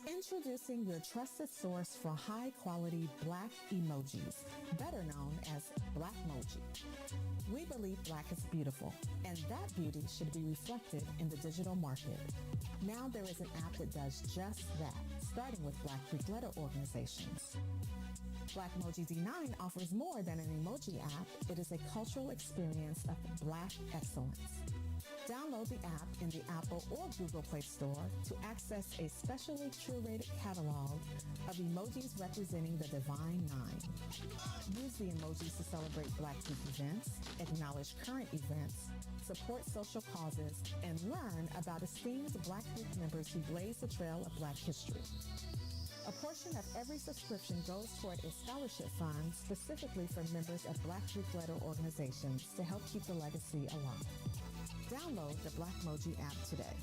Introducing your trusted source for high-quality Black emojis, better known as Blackmoji. We believe Black is beautiful, and that beauty should be reflected in the digital market. Now there is an app that does just that. starting with Black Greek letter organizations. Blackmoji D9 offers more than an emoji app. It is a cultural experience of Black excellence. Download the app in the Apple or Google Play Store to access a specially curated catalog of emojis representing the Divine Nine. Use the emojis to celebrate Black Greek events, acknowledge current events, support social causes, and learn about esteemed Black Greek members who blaze the trail of Black history. A portion of every subscription goes toward a scholarship fund specifically for members of Black Greek letter organizations to help keep the legacy alive. Download the Blackmoji app today.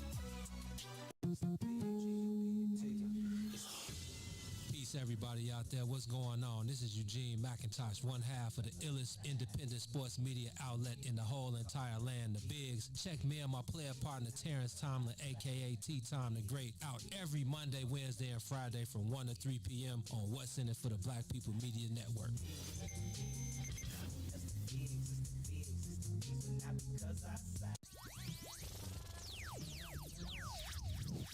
Peace, everybody out there. What's going on? This is Eugene McIntosh, one half of the illest independent sports media outlet in the whole entire land, the Bigs. Check me and my player partner, Terrence Tomlin, a.k.a. T-Tom the Great, out every Monday, Wednesday, and Friday from 1 to 3 p.m. on What's in It for the Black People Media Network.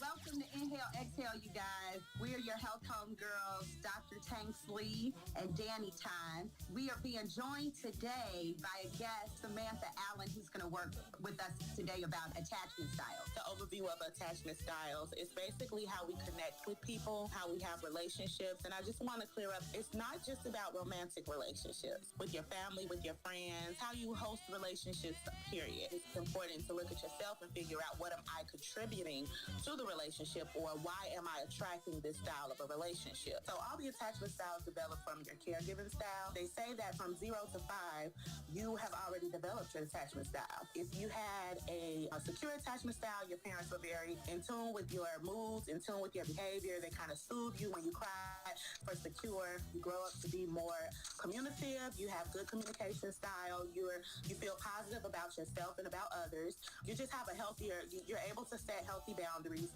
Welcome to Inhale, Exhale, you guys. We are your health home girls, Dr. Tanks Lee and Danny Time. We are being joined today by a guest, Samantha Allen, who's going to work with us today about attachment styles. The overview of attachment styles is basically how we connect with people, how we have relationships. And I just want to clear up, it's not just about romantic relationships with your family, with your friends, how you host relationships, period. It's important to look at yourself and figure out what am I contributing to the relationship, or why am I attracting this style of a relationship. So all the attachment styles develop from your caregiving style. They say that from 0 to 5, you have already developed your attachment style. If you had a secure attachment style, your parents were very in tune with your moods, in tune with your behavior. They kind of soothe you when you cry. For secure, you grow up to be more communicative. You have good communication style. You feel positive about yourself and about others. You just have a healthier, you're able to set healthy boundaries,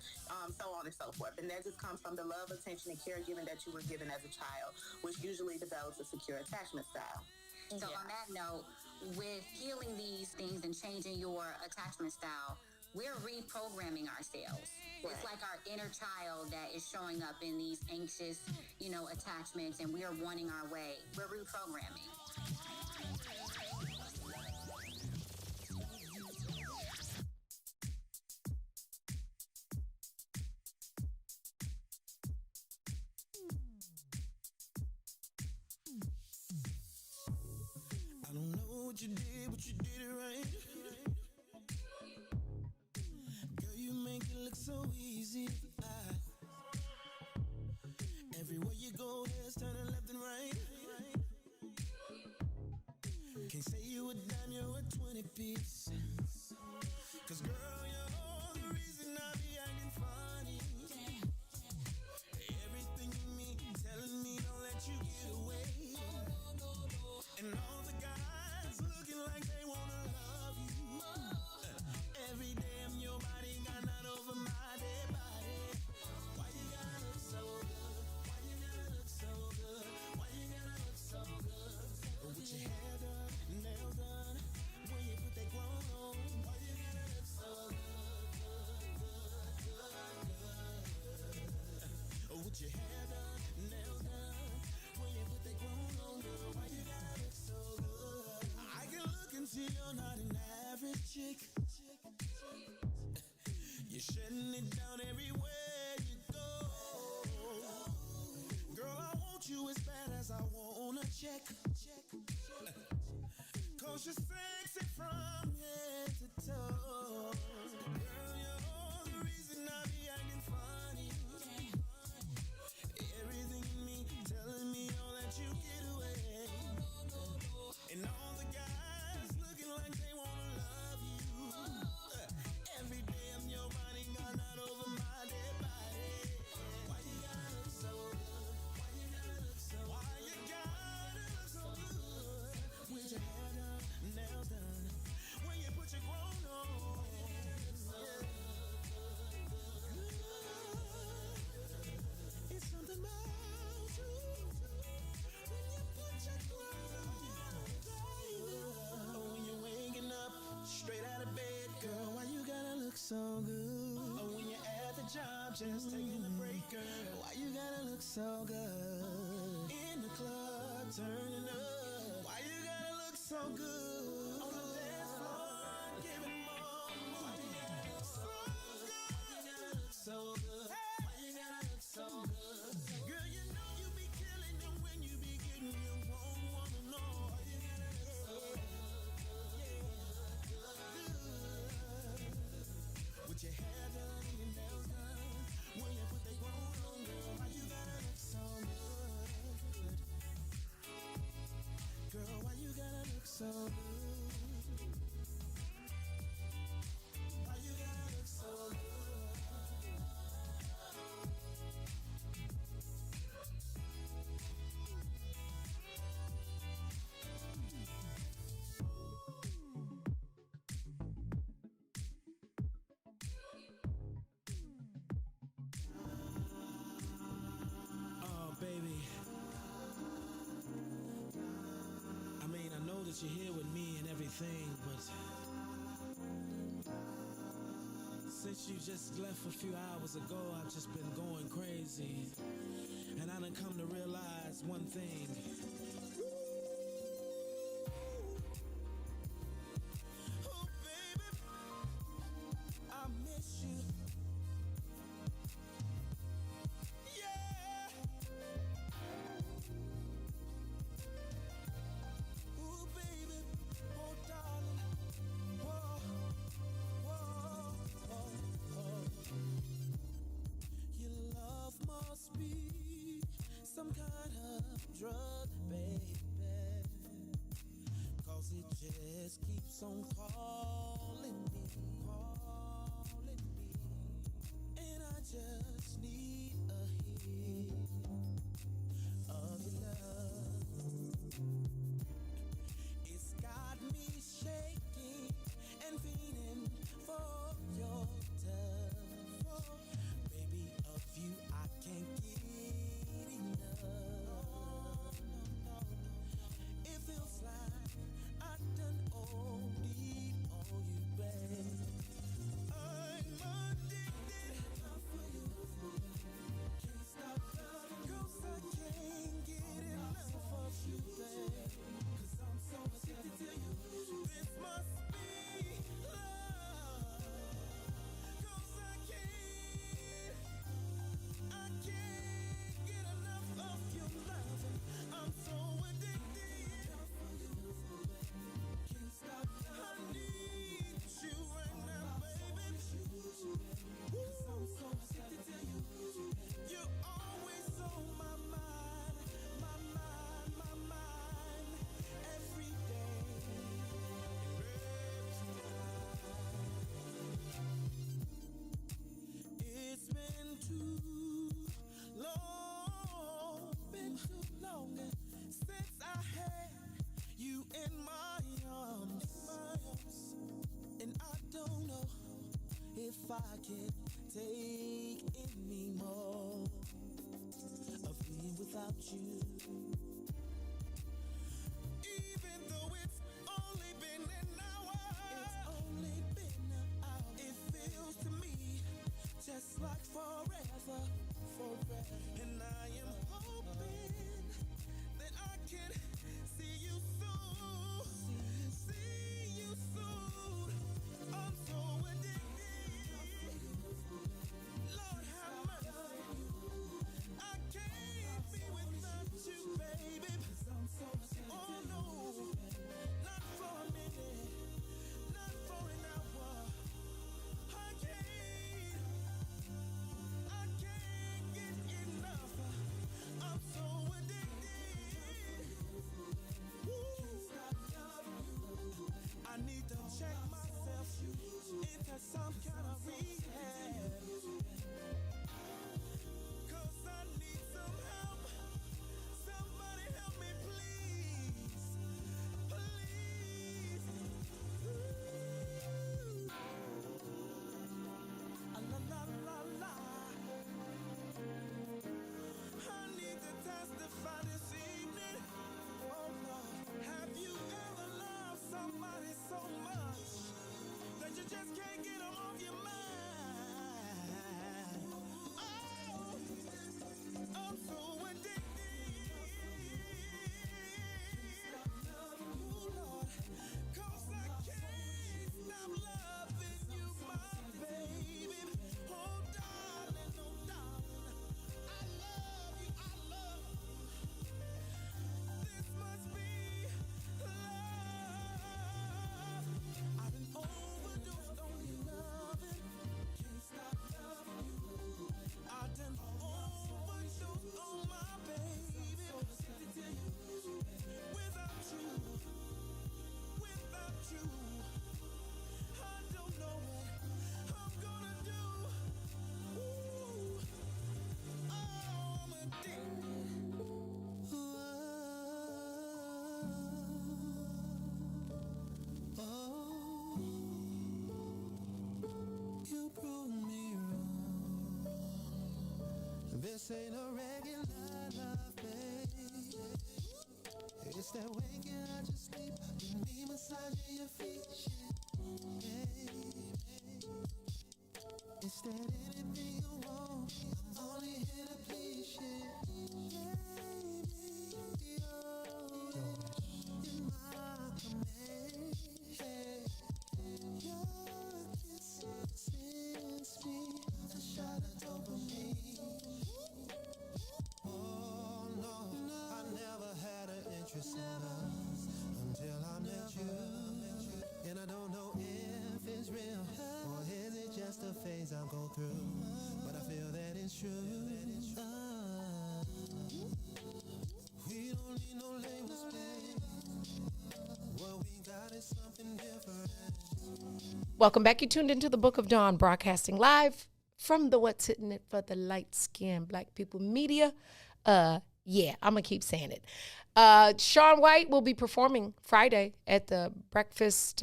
so on and so forth. And that just comes from the love, attention, and caregiving that you were given as a child, which usually develops a secure attachment style. So on that note, with healing these things and changing your attachment style, we're reprogramming ourselves. Right. It's like our inner child that is showing up in these anxious, attachments, and we are wanting our way. We're reprogramming. I don't know what you did, but you did it right. Girl, you make it look so easy. Everywhere you go, heads turning left and right. Can't say you a dime, you're a 20-piece. 'Cause girl, you're the reason I be acting funny. Everything in me telling me don't let you get away. And all the guys looking like they wanna love you. Every day I'm your body, got not over my dead body. Why you gotta look so good? Why you gotta look so good? Why you gotta look so good? With your hair done, nails done, when you put that grown on. Why you gotta look so good? With your hair done, nails done, when you put that grown on, girl, why you gotta look so good? I can look and see you're not an average chick. You're shutting it down everywhere you go. Girl, I want you as bad as I want a check. 'Cause you're sexy from head to toe. Girl, you're the reason I be acting funny. Everything in me telling me don't let you get away. And all the guys looking like they wanna love you. Every day I'm your body, got not over my dead body. Why you gotta look so good? Why you gotta look so good? Why you gotta look so good? With your hair done, nails done, when you put your grown on. It's something about you when you put your clothes on. Oh, when you're waking up straight out of bed, girl, why you gotta look so good? Oh, when you're at the job just taking a break, girl, why you so good? In the club, turning up. Why you gotta look so good? On the dance floor, giving more. Why you gotta look so good? Why you gotta look so good? Why you gotta look so good? Girl, you know you be killing them when you be getting your own woman. No, why you gotta look so good? With your hair done and your nails done. When you put that gold on, girl, why you gotta look so good? Girl, why you gotta look so good? Why you gotta look so good? Baby, I mean, I know that you're here with me and everything, but since you just left a few hours ago, I've just been going crazy, and I done come to realize one thing. Oh, baby, I miss you. Some kind of drug, baby, 'cause it just keeps on calling me, and I just need a hit of your love. It's got me shaking and feeling for your touch, baby, of you I can't get enough. It feels like I done OD on you, babe. I'm addicted for you. This ain't a regular love, baby. It's that waking out your sleep and me massaging your feet, baby. It's that anything you want, I'm only here to please you, baby. You're in my command. Your kiss sends me a shot of dopamine. Oh no, I never had an interest in us until I met you. And I don't know if it's real or is it just a phase I'm going through. But I feel that it's true. We don't need no labels, babe. What we got is something different. Welcome back. You tuned into the Book of Dawn, broadcasting live from the What's Hitting It for the Light Skinned Black People Media. Yeah, I'm going to keep saying it. Shaun White will be performing Friday at the breakfast.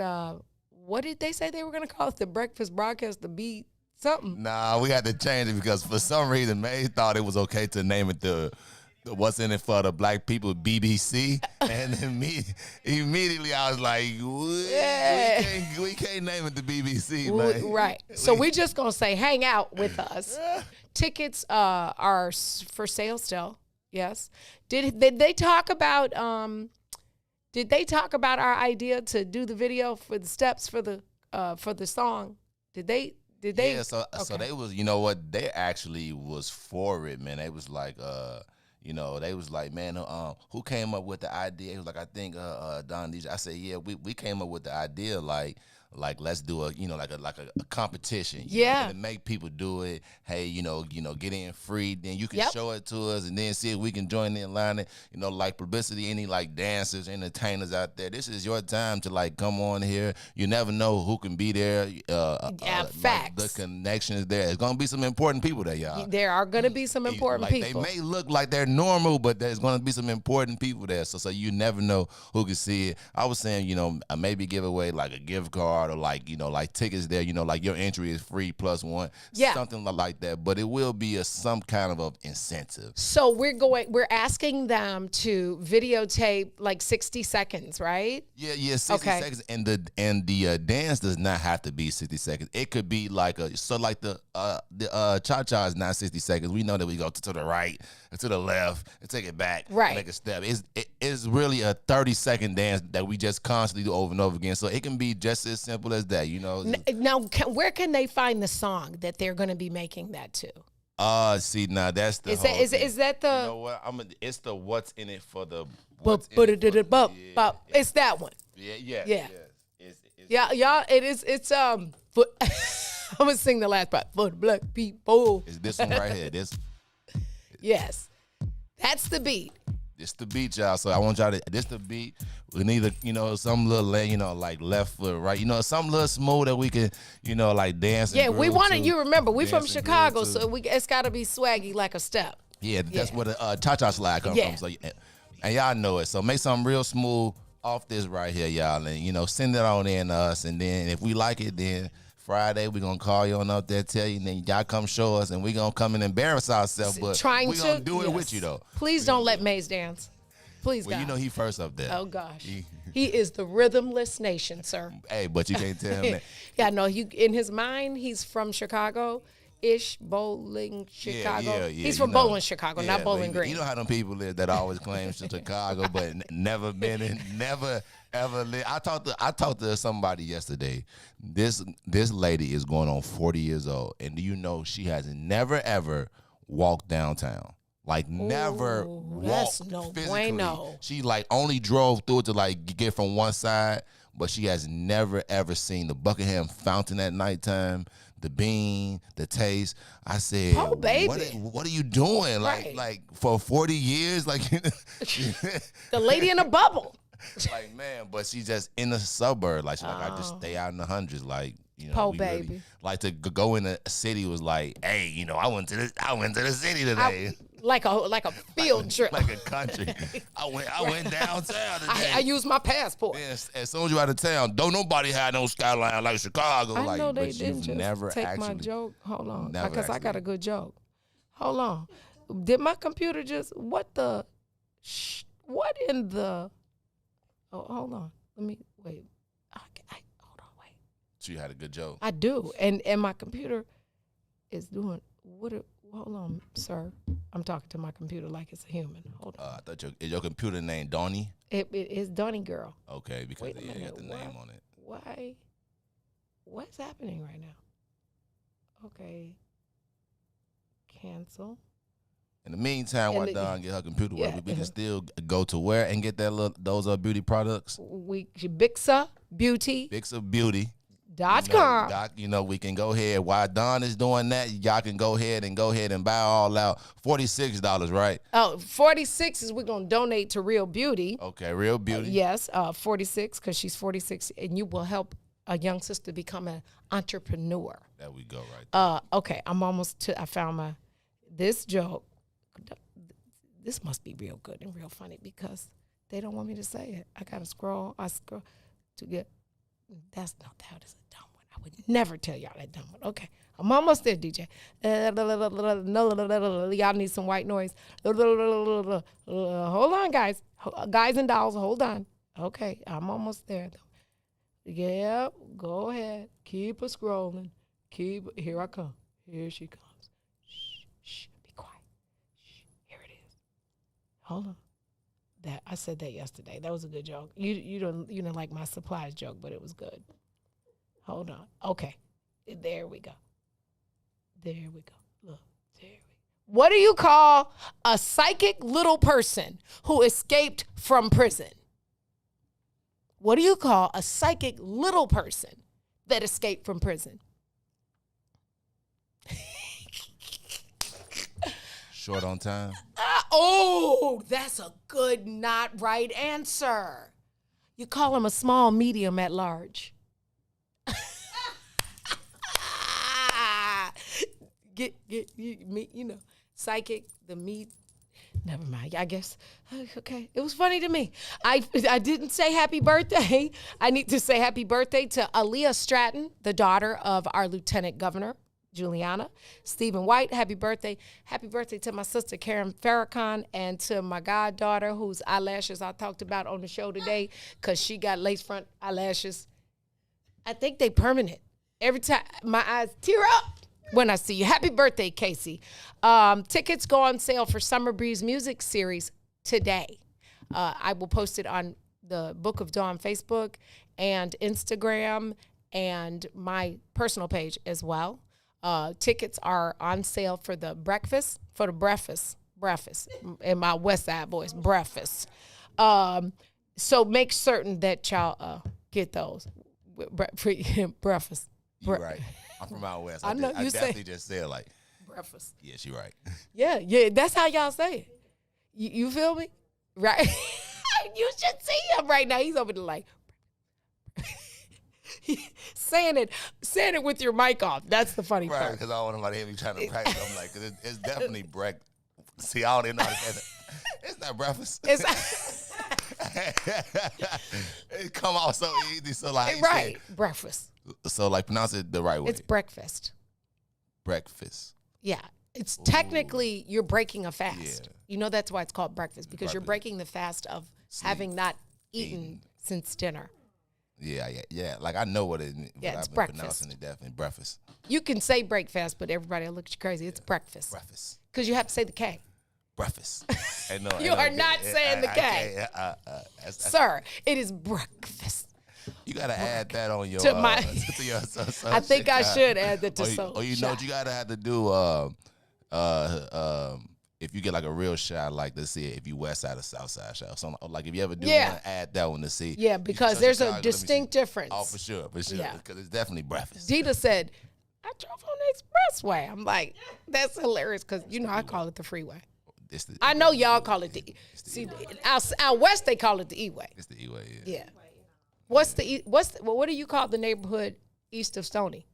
What did they say they were going to call it? The breakfast broadcast, the beat, something. Nah, we had to change it because for some reason, May thought it was okay to name it the What's in it for the Black People BBC. And then immediately I was like, we can't name it the BBC, man. Right. So we're just going to say hang out with us. Tickets are for sale still. Yes. Did they talk about our idea to do the video for the steps for the song? Did they? Yeah, so they was, you know what, they actually was for it, man. They was like they was like, man, who came up with the idea? He was like, I think Dawn DJ. I said, yeah, we came up with the idea, like let's do a a competition. Yeah. And make people do it. Hey, get in free. Then you can show it to us and then see if we can join in line it. Like publicity, any like dancers, entertainers out there. This is your time to like come on here. You never know who can be there. Facts. Like the connections there. There's gonna be some important people there, y'all. There are gonna be some important people. They may look like they're normal, but there's gonna be some important people there. So you never know who can see it. I was saying, maybe give away like a gift card or like tickets there, like your entry is free plus one, something like that. But it will be some kind of incentive. So we're asking them to videotape like 60 seconds, right? Yeah, 60 seconds, and the dance does not have to be 60 seconds. It could be like the cha-cha is not 60 seconds. We know that we go to the right and to the left and take it back, right, make a step. It's really a 30-second dance that we just constantly do over and over again. So it can be just as simple as that, Now, where can they find the song that they're going to be making that to? See, now that's the is that the? You know what? It's the What's in it for the. It's that one. Yeah. Y'all. It's I'm gonna sing the last part for the black people. It's this one right here. Yes, that's the beat. This the beat, y'all. So I want y'all to. This the beat. We need some little, like left foot, right. Some little smooth that we can, like dance. Yeah, we want it. You remember, we from Chicago, so it's got to be swaggy like a step. Yeah, that's where the cha-cha slide comes from. So, and y'all know it. So make something real smooth off this right here, y'all, and send it on in to us. And then if we like it, then Friday we're gonna call you on up there, tell you, and then y'all come show us, and we're gonna come and embarrass ourselves. But we're gonna do it with you though. Please don't let Maze dance. Please, well, God. he first up there. Oh gosh, he is the rhythmless nation, sir. Hey, but you can't tell him that. Yeah, no, in his mind, he's from Chicago-ish, Bowling, Chicago. Yeah, he's from Bowling, Chicago, not Bowling Green. You know how them people live that always claim Chicago, but never been in, never ever lived. I talked to somebody yesterday. This lady is going on 40 years old, and do you know she has never ever walked downtown? Like never walked physically. Bueno. She like only drove through it to like get from one side, but she has never ever seen the Buckingham Fountain at nighttime, the Bean, the Taste. I said, "Oh, baby, what are you doing? Right. Like for 40 years, like the lady in a bubble." Like, man, but she's just in the suburb. Like, she's like, I just stay out in the hundreds. Like, po baby. Really, like to go in the city was like, hey, I went to the city today. Like a field trip. Like a country. I went downtown today. I used my passport. Yeah, as soon as you out of town, don't nobody have no skyline like Chicago. I know they but didn't just never take actually, my joke. Hold on, because I got a good joke. Hold on. Did my computer just, what in the, oh, hold on. Let me, wait. Hold on, wait. So you had a good joke. I do. And my computer is doing, hold on, sir. I'm talking to my computer like it's a human. Hold on. I thought your computer name Donnie? It is Donnie Girl. Okay, because you got the name on it. Why? What's happening right now? Okay. Cancel. In the meantime, while Dawn get her computer work, we can still go to where and get those beauty products? Bixa Beauty. Bixa Beauty. .com. We can go ahead. While Dawn is doing that, y'all can go ahead and buy all out. $46, right? Oh, 46 is we're going to donate to Real Beauty. Okay, Real Beauty. Yes, 46 because she's 46, and you will help a young sister become an entrepreneur. There we go, right there. Okay, I found this joke. This must be real good and real funny because they don't want me to say it. I got to scroll. I scroll to get. That is a dumb one. I would never tell y'all that dumb one. Okay, I'm almost there, DJ. Y'all need some white noise. Hold on, guys. Guys and dolls, hold on. Okay, I'm almost there. Yep, go ahead. Keep it scrolling. Here I come. Here she comes. Shh, be quiet. Shh, here it is. Hold on. I said that yesterday. That was a good joke. You don't like my supplies joke, but it was good. Hold on. Okay. There we go. Look. There we go. What do you call a psychic little person who escaped from prison? What do you call a psychic little person that escaped from prison? Short on time. That's a good, not right answer. You call him a small, medium, at large. Psychic, the meat. Never mind. I guess. Okay. It was funny to me. I didn't say happy birthday. I need to say happy birthday to Aaliyah Stratton, the daughter of our Lieutenant Governor, Juliana. Stephen White, happy birthday. Happy birthday to my sister, Karen Farrakhan, and to my goddaughter, whose eyelashes I talked about on the show today because she got lace front eyelashes. I think they permanent. Every time my eyes tear up when I see you. Happy birthday, Casey. Tickets go on sale for Summer Breeze Music Series today. I will post it on the Book of Dawn Facebook and Instagram and my personal page as well. Tickets are on sale for the breakfast in my West Side voice, breakfast. So make certain that y'all get those. Breakfast. You're right. I'm from out west. I know I you definitely just said like breakfast. Yeah, she right. Yeah, that's how y'all say it. You feel me? Right? You should see him right now. He's over there like saying it with your mic off. That's the funny part. Right, because I don't want nobody to hear me trying to practice. I'm like, cause it's definitely breakfast. See, I don't even know how to say that. It's not breakfast. It come out so easy. So like, right, breakfast. So like, pronounce it the right way. It's breakfast. Breakfast. Yeah, it's technically you're breaking a fast. Yeah. You know that's why it's called breakfast because you're breaking the fast of having not eaten since dinner. Yeah. Like I know what it is. Yeah, it's I've been breakfast. pronouncing it definitely breakfast. You can say break fast, but everybody will look at you crazy. It's breakfast. Breakfast. Because you have to say the K. Breakfast. You are not saying the K. Sir, it is breakfast. You gotta add that on your. To my. To your I think I should add that to so. Or you know what you gotta have to do. If you get like a real shot, like let's see if you west side or south side shot, so like if you ever do one, add that one to see. Yeah, because there's a distinct difference. Oh, for sure, Yeah. because it's definitely breakfast. Dita said, "I drove on the expressway." I'm like, that's hilarious because I call it the freeway. I know y'all call it the. See, out west they call it the E-way. It's the E-way. Yeah. What do you call the neighborhood east of Stony?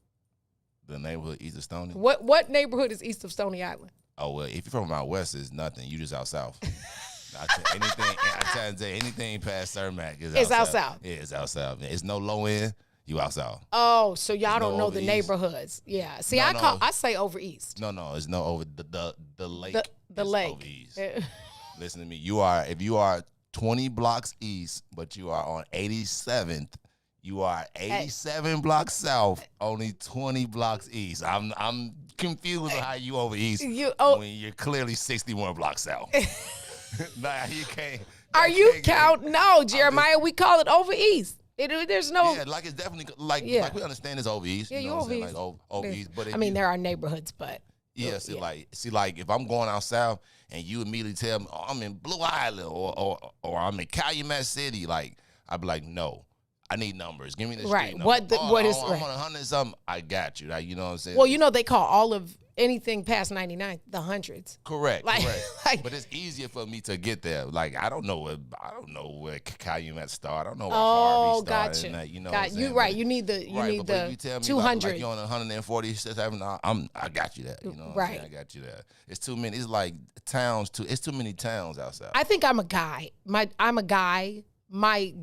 The neighborhood east of Stony. What neighborhood is east of Stony Island? Oh well, if you're from out west, it's nothing. You just out south. anything past Cermak is it's out south. Yeah, it's out south. It's no low end. you out south. Oh, so y'all There's don't no know over the east. neighborhoods. Yeah. See, No, I say over east. No, it's no over the lake. The is lake. over east. Listen to me. If you are 20 blocks east, but you are on 87th, you are 87 blocks south, only 20 blocks east. I'm confused with how you over east when you're clearly 61 blocks south. Nah, you can't. Are you counting? No, Jeremiah, we call it over east. There's no. Yeah, like it's definitely like we understand it's over east. Yeah, you know what I'm saying? Like over east. But I mean, there are neighborhoods, but yeah, like if I'm going out south and you immediately tell me, oh, I'm in Blue Island or I'm in Calumet City, like I'd be like, no, I need numbers. Give me the street number. What is I'm on 100 something. I got you. Like, you know what I'm saying? Well, you know they call all of anything past 99 the hundreds. Correct. Like, but it's easier for me to get there. Like I don't know where Calumet start. I don't know where Oh, Harvey started. gotcha. And that, you know, you right. You need the but you tell me 200. like you're on 147. I got you that. You know what I'm saying? I got you that. It's too many. It's like towns too. It's too many towns outside. I think I'm a guy. I'm a guy. My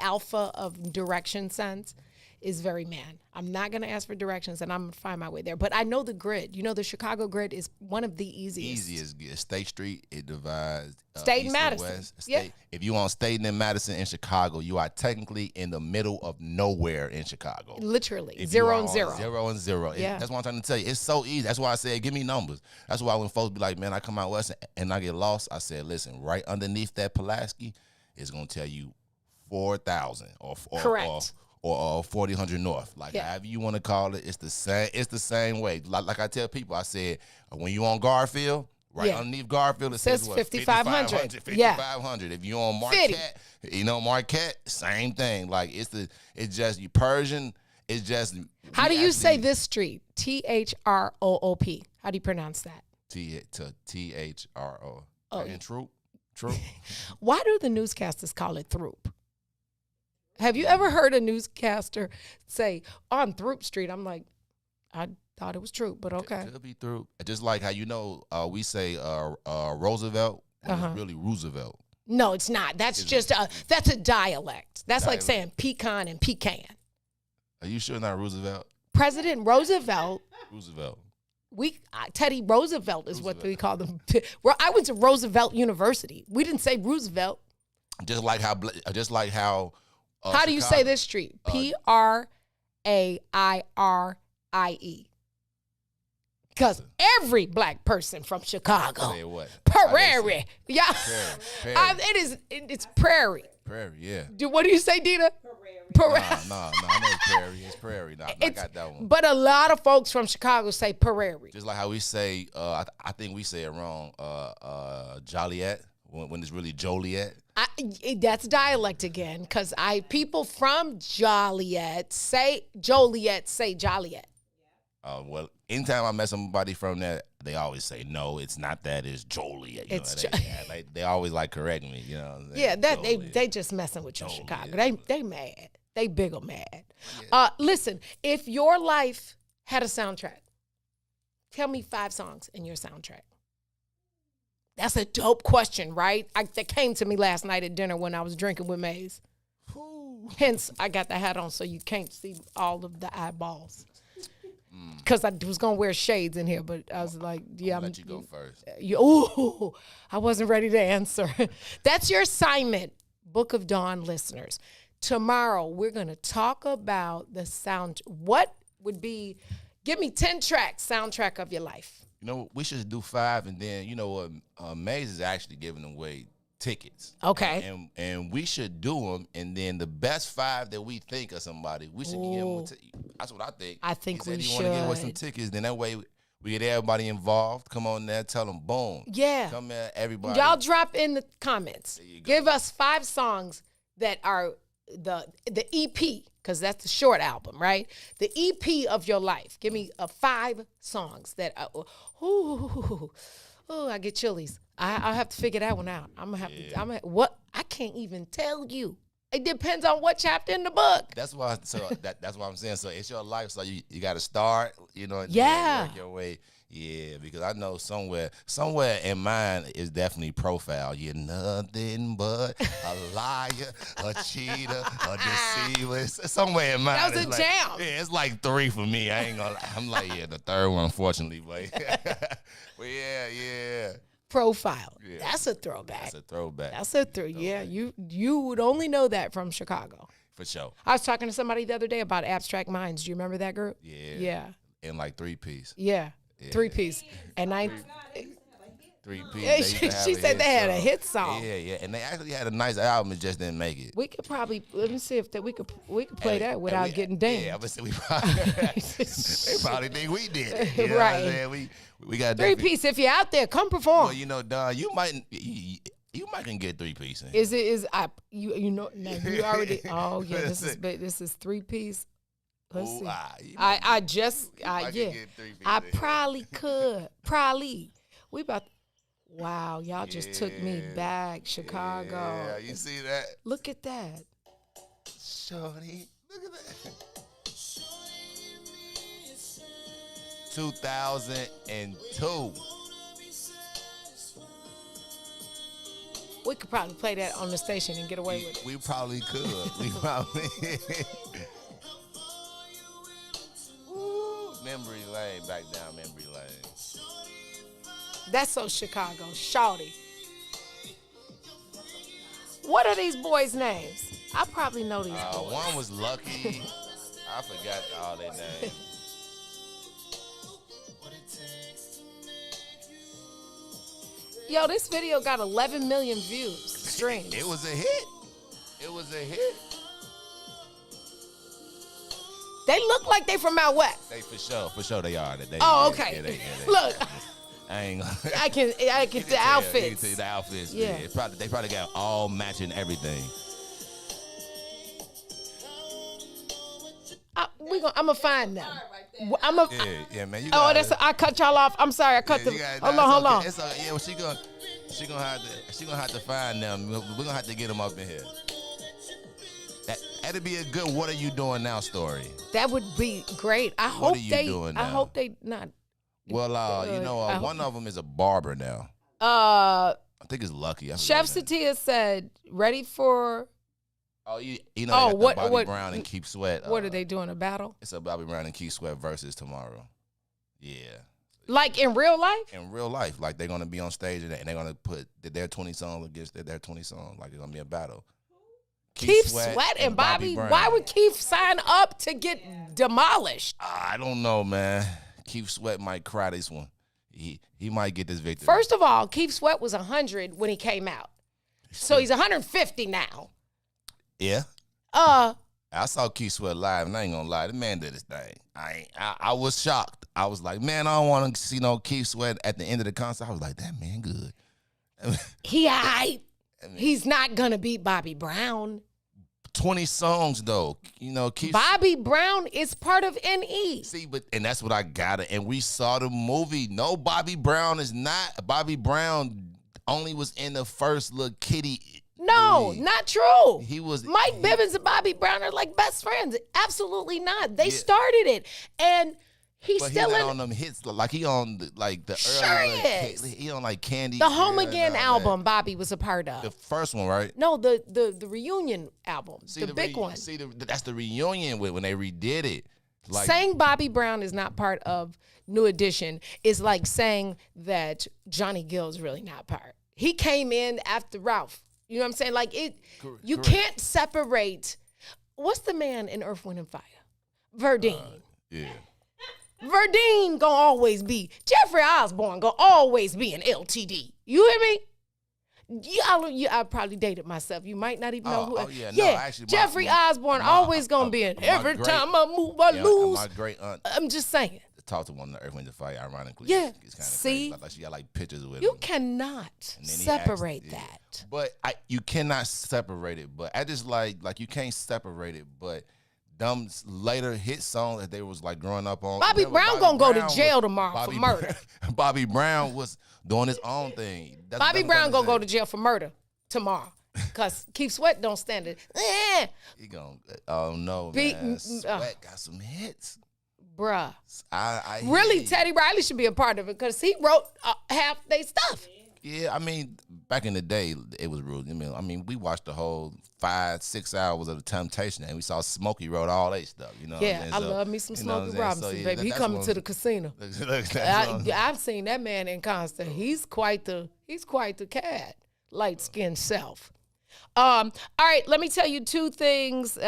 alpha of direction sense is very man. I'm not going to ask for directions, and I'm going to find my way there. But I know the grid. You know, the Chicago grid is one of the easiest. State Street, it divides State east and Madison. And west. If you on State and Madison in Chicago, you are technically in the middle of nowhere in Chicago. Literally, if 0 and 0. 0 and 0. Yeah. That's what I'm trying to tell you. It's so easy. That's why I said, give me numbers. That's why when folks be like, man, I come out west and I get lost, I said, listen, right underneath that Pulaski, it's going to tell you 4,000 or correct. Or 4000 North, like however you want to call it, it's the same. It's the same way. Like I tell people, I said when you on Garfield, underneath Garfield, it says what 5500. 5500. If you on Marquette, Marquette, same thing. Like it's just you Persian. It's just. How do you say this street? THROOP. How do you pronounce that? THRO. And Troop. Why do the newscasters call it Throop? Have you ever heard a newscaster say, on Throop Street? I'm like, I thought it was Troop, but okay. It'll be Throop. Just like how we say Roosevelt, when it's really Roosevelt. No, it's not. That's that's a dialect. That's like saying pecan and pecan. Are you sure not Roosevelt? President Roosevelt. Teddy Roosevelt is what we call them. I went to Roosevelt University. We didn't say Roosevelt. Just like how how Chicago, do you say this street? Prairie. Because every black person from Chicago. Say what? Prairie. Yeah. Prairie. It's prairie. Prairie, yeah. What do you say, Dina? Prairie. No, I know it's prairie. It's prairie. No, I got that one. But a lot of folks from Chicago say prairie. Just like how we say, I think we say it wrong, Joliet, when it's really Joliet. That's dialect again, because people from Joliet say Joliet. Well, anytime I met somebody from there, they always say, no, it's not that, it's Joliet. They always like correct me, you know what I'm saying? Yeah, they just messing with your Chicago. They mad. They big or mad. Yeah. Listen, if your life had a soundtrack, tell me 5 songs in your soundtrack. That's a dope question, right? That came to me last night at dinner when I was drinking with Maze. Hence, I got the hat on so you can't see all of the eyeballs. Because I was going to wear shades in here, but I was like, yeah. I'm going to let you go first. I wasn't ready to answer. That's your assignment, Book of Dawn listeners. Tomorrow, we're going to talk about the sound. What would be, give me 10 tracks, soundtrack of your life. You know, we should do 5, and then, you know what, Maze is actually giving away tickets. Okay. And we should do them, and then the best 5 that we think of somebody, we should give them. That's what I think. I think we should. You want to give away some tickets, then that way we get everybody involved. Come on there, tell them, boom. Yeah. Come there, everybody. Y'all drop in the comments. Give us 5 songs that are the EP, because that's the short album, right? The EP of your life. Give me 5 songs that I get chillies. I'll have to figure that one out. I can't even tell you. It depends on what chapter in the book. That's why. So that's what I'm saying. So it's your life. So you got to start. You know. Yeah. Work your way. Yeah, because I know somewhere in mine is definitely profile. You're nothing but a liar, a cheater, a deceiver. It's somewhere in mine. That was a it's jam. Yeah, it's like 3 for me. I ain't gonna lie. I'm like, yeah, the third one, unfortunately, but but yeah. Profile. Yeah. That's a throwback. That's a throwback. That's a Yeah, you would only know that from Chicago. For sure. I was talking to somebody the other day about Abstract Minds. Do you remember that group? Yeah. Yeah. In like 3-piece. Yeah. 3-piece. And 3-piece. She said they had a hit song. Yeah. And they actually had a nice album. It just didn't make it. We could probably let me see if we could play that without getting dinged. Yeah, I would say we probably they probably think we did it. You know right. What I'm saying? We got 3-piece. If you're out there, come perform. Well, you know, Dawn, you might can get 3-piece. You know no, you already this is 3-piece. Let's see. I probably could. Probably. Wow, y'all just took me back, Chicago. Yeah, you see that? Look at that. Shorty, look at that. 2002. We could probably play that on the station and get away with it. We probably could. We probably. Ooh, memory lane, back down memory lane. That's so Chicago. Shawty. What are these boys' names? I probably know these boys. One was Lucky. I forgot all their names. Yo, this video got 11 million views, streams. It was a hit. It was a hit. They look like they from out west. They for sure they are. Okay. They look. I ain't gonna. I can the outfits. You can see the outfits. Yeah. They probably got all matching everything. I'm gonna find them. Yeah, man. I cut y'all off. I'm sorry, I cut them. Hold on. It's okay. Yeah, well, she gonna have to find them. We're gonna have to get them up in here. That'd be a good "What are you doing now" story. That would be great. I hope they not. Well, one of them is a barber now. I think it's Lucky. Chef Satia said, "Ready for." Oh, Bobby Brown and Keith Sweat. What are they doing? A battle? It's a Bobby Brown and Keith Sweat versus tomorrow. Yeah. Like in real life? In real life, like they're gonna be on stage and they're gonna put their 20 songs against their 20 songs. Like it's gonna be a battle. Keith Sweat and Bobby Brown. Why would Keith sign up to get demolished? I don't know, man. Keith Sweat might cry this one. He might get this victory. First of all, Keith Sweat was 100 when he came out, so he's 150 now. Yeah. I saw Keith Sweat live, and I ain't gonna lie, the man did his thing. I was shocked. I was like, man, I don't want to see no Keith Sweat at the end of the concert. I was like, that man good. He's not gonna beat Bobby Brown. 20 songs though, Keith. Bobby Brown is part of NE. See, and that's what I got it. And we saw the movie. No, Bobby Brown is not. Bobby Brown only was in the first Lil Kitty. No, not true. He was Mike Bivins and Bobby Brown are like best friends. Absolutely not. They started it, and he's still on them hits. Like he on the early. He on like Candy. The Home Again album. Bobby was a part of the first one, right? No, the reunion album, the big one. See, that's the reunion when they redid it. Like, saying Bobby Brown is not part of New Edition is like saying that Johnny Gill is really not part. He came in after Ralph. You know what I'm saying? Like you can't separate. What's the man in Earth, Wind, and Fire? Verdine. Yeah. Verdine gonna always be. Jeffrey Osborne gonna always be an LTD. You hear me? I probably dated myself. You might not even know who. Actually, Jeffrey Osborne always gonna be an. Every time I move, I lose. My great aunt. I'm just saying. Talked to one of the Earth, Wind, and Fire, ironically. Yeah. It's kind of see, like she got like pictures with you him. Cannot separate that. But you cannot separate it. But I just like you can't separate it. But them later hit songs that they was like growing up on. Bobby Brown gonna go to jail tomorrow for murder. Bobby Brown was doing his own thing. Bobby Brown gonna go to jail for murder tomorrow. Cause Keith Sweat don't stand it. He gonna. Oh no, man. Sweat got some hits. Bruh. I Really, Teddy Riley should be a part of it because he wrote half their stuff. Yeah, I mean, back in the day, it was real. I mean, we watched the whole 5-6 hours of The Temptation, and we saw Smokey wrote all that stuff. You know, Yeah, what I I'm saying? love me some You know what Smokey I'm Robinson, saying? baby. He coming to the casino. I've seen that man in concert. He's quite the cat, light skinned self. All right, let me tell you two things.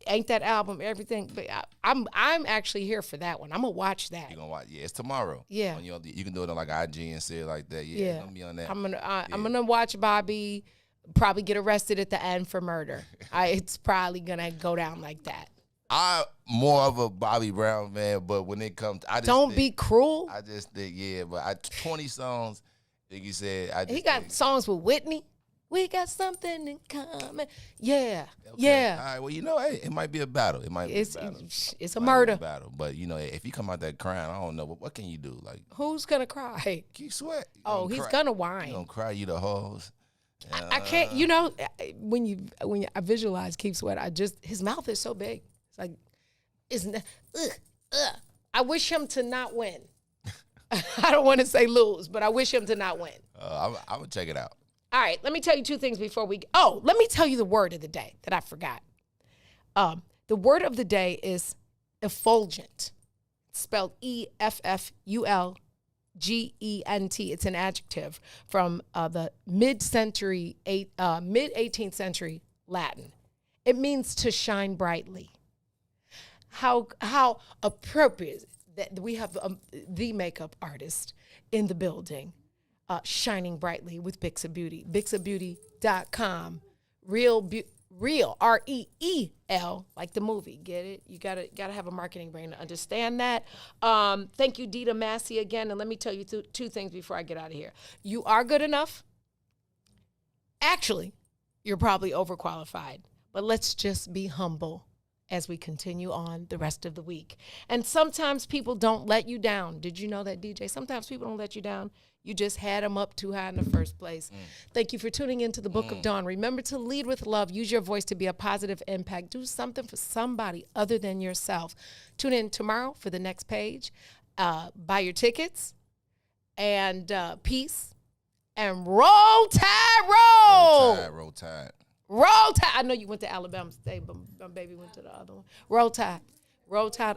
Ain't that album everything? But I'm actually here for that one. I'm gonna watch that. You gonna watch? Yeah, it's tomorrow. Yeah, on you can do it on like IG and say it like that. Yeah, it's gonna be on that. I'm gonna watch Bobby probably get arrested at the end for murder. It's probably gonna go down like that. I'm more of a Bobby Brown man, but when it comes, Don't be cruel. I just think, yeah, but 20 songs, like you said, he got songs with Whitney. We got something in common. Yeah, okay. yeah. All right, well, hey, it might be a battle. It might be a battle. It's a murder. Battle. But, if you come out there crying, I don't know. What can you do? Like, who's going to cry? Keith Sweat. Oh, he's going to whine. You going to cry, you the hoes. I can't, when I visualize Keith Sweat, his mouth is so big. It's like, I wish him to not win. I don't want to say lose, but I wish him to not win. I would check it out. All right, let me tell you two things before let me tell you the word of the day that I forgot. The word of the day is effulgent. It's spelled EFFULGENT. It's an adjective from the mid-18th century Latin. It means to shine brightly. How appropriate that we have the makeup artist in the building. Shining brightly with Bixa Beauty. BixaBeauty.com. Real, REEL, like the movie. Get it? You gotta have a marketing brain to understand that. Thank you, Dita Massey, again. And let me tell you two things before I get out of here. You are good enough. Actually, you're probably overqualified. But let's just be humble as we continue on the rest of the week. And sometimes people don't let you down. Did you know that, DJ? Sometimes people don't let you down. You just had them up too high in the first place. Thank you for tuning into the Book of Dawn. Remember to lead with love. Use your voice to be a positive impact. Do something for somebody other than yourself. Tune in tomorrow for the next page. Buy your tickets. And peace. And roll tide, roll. Roll tide. Roll Tide. I know you went to Alabama State, but my baby went to the other one. Roll Tide. Roll Tide.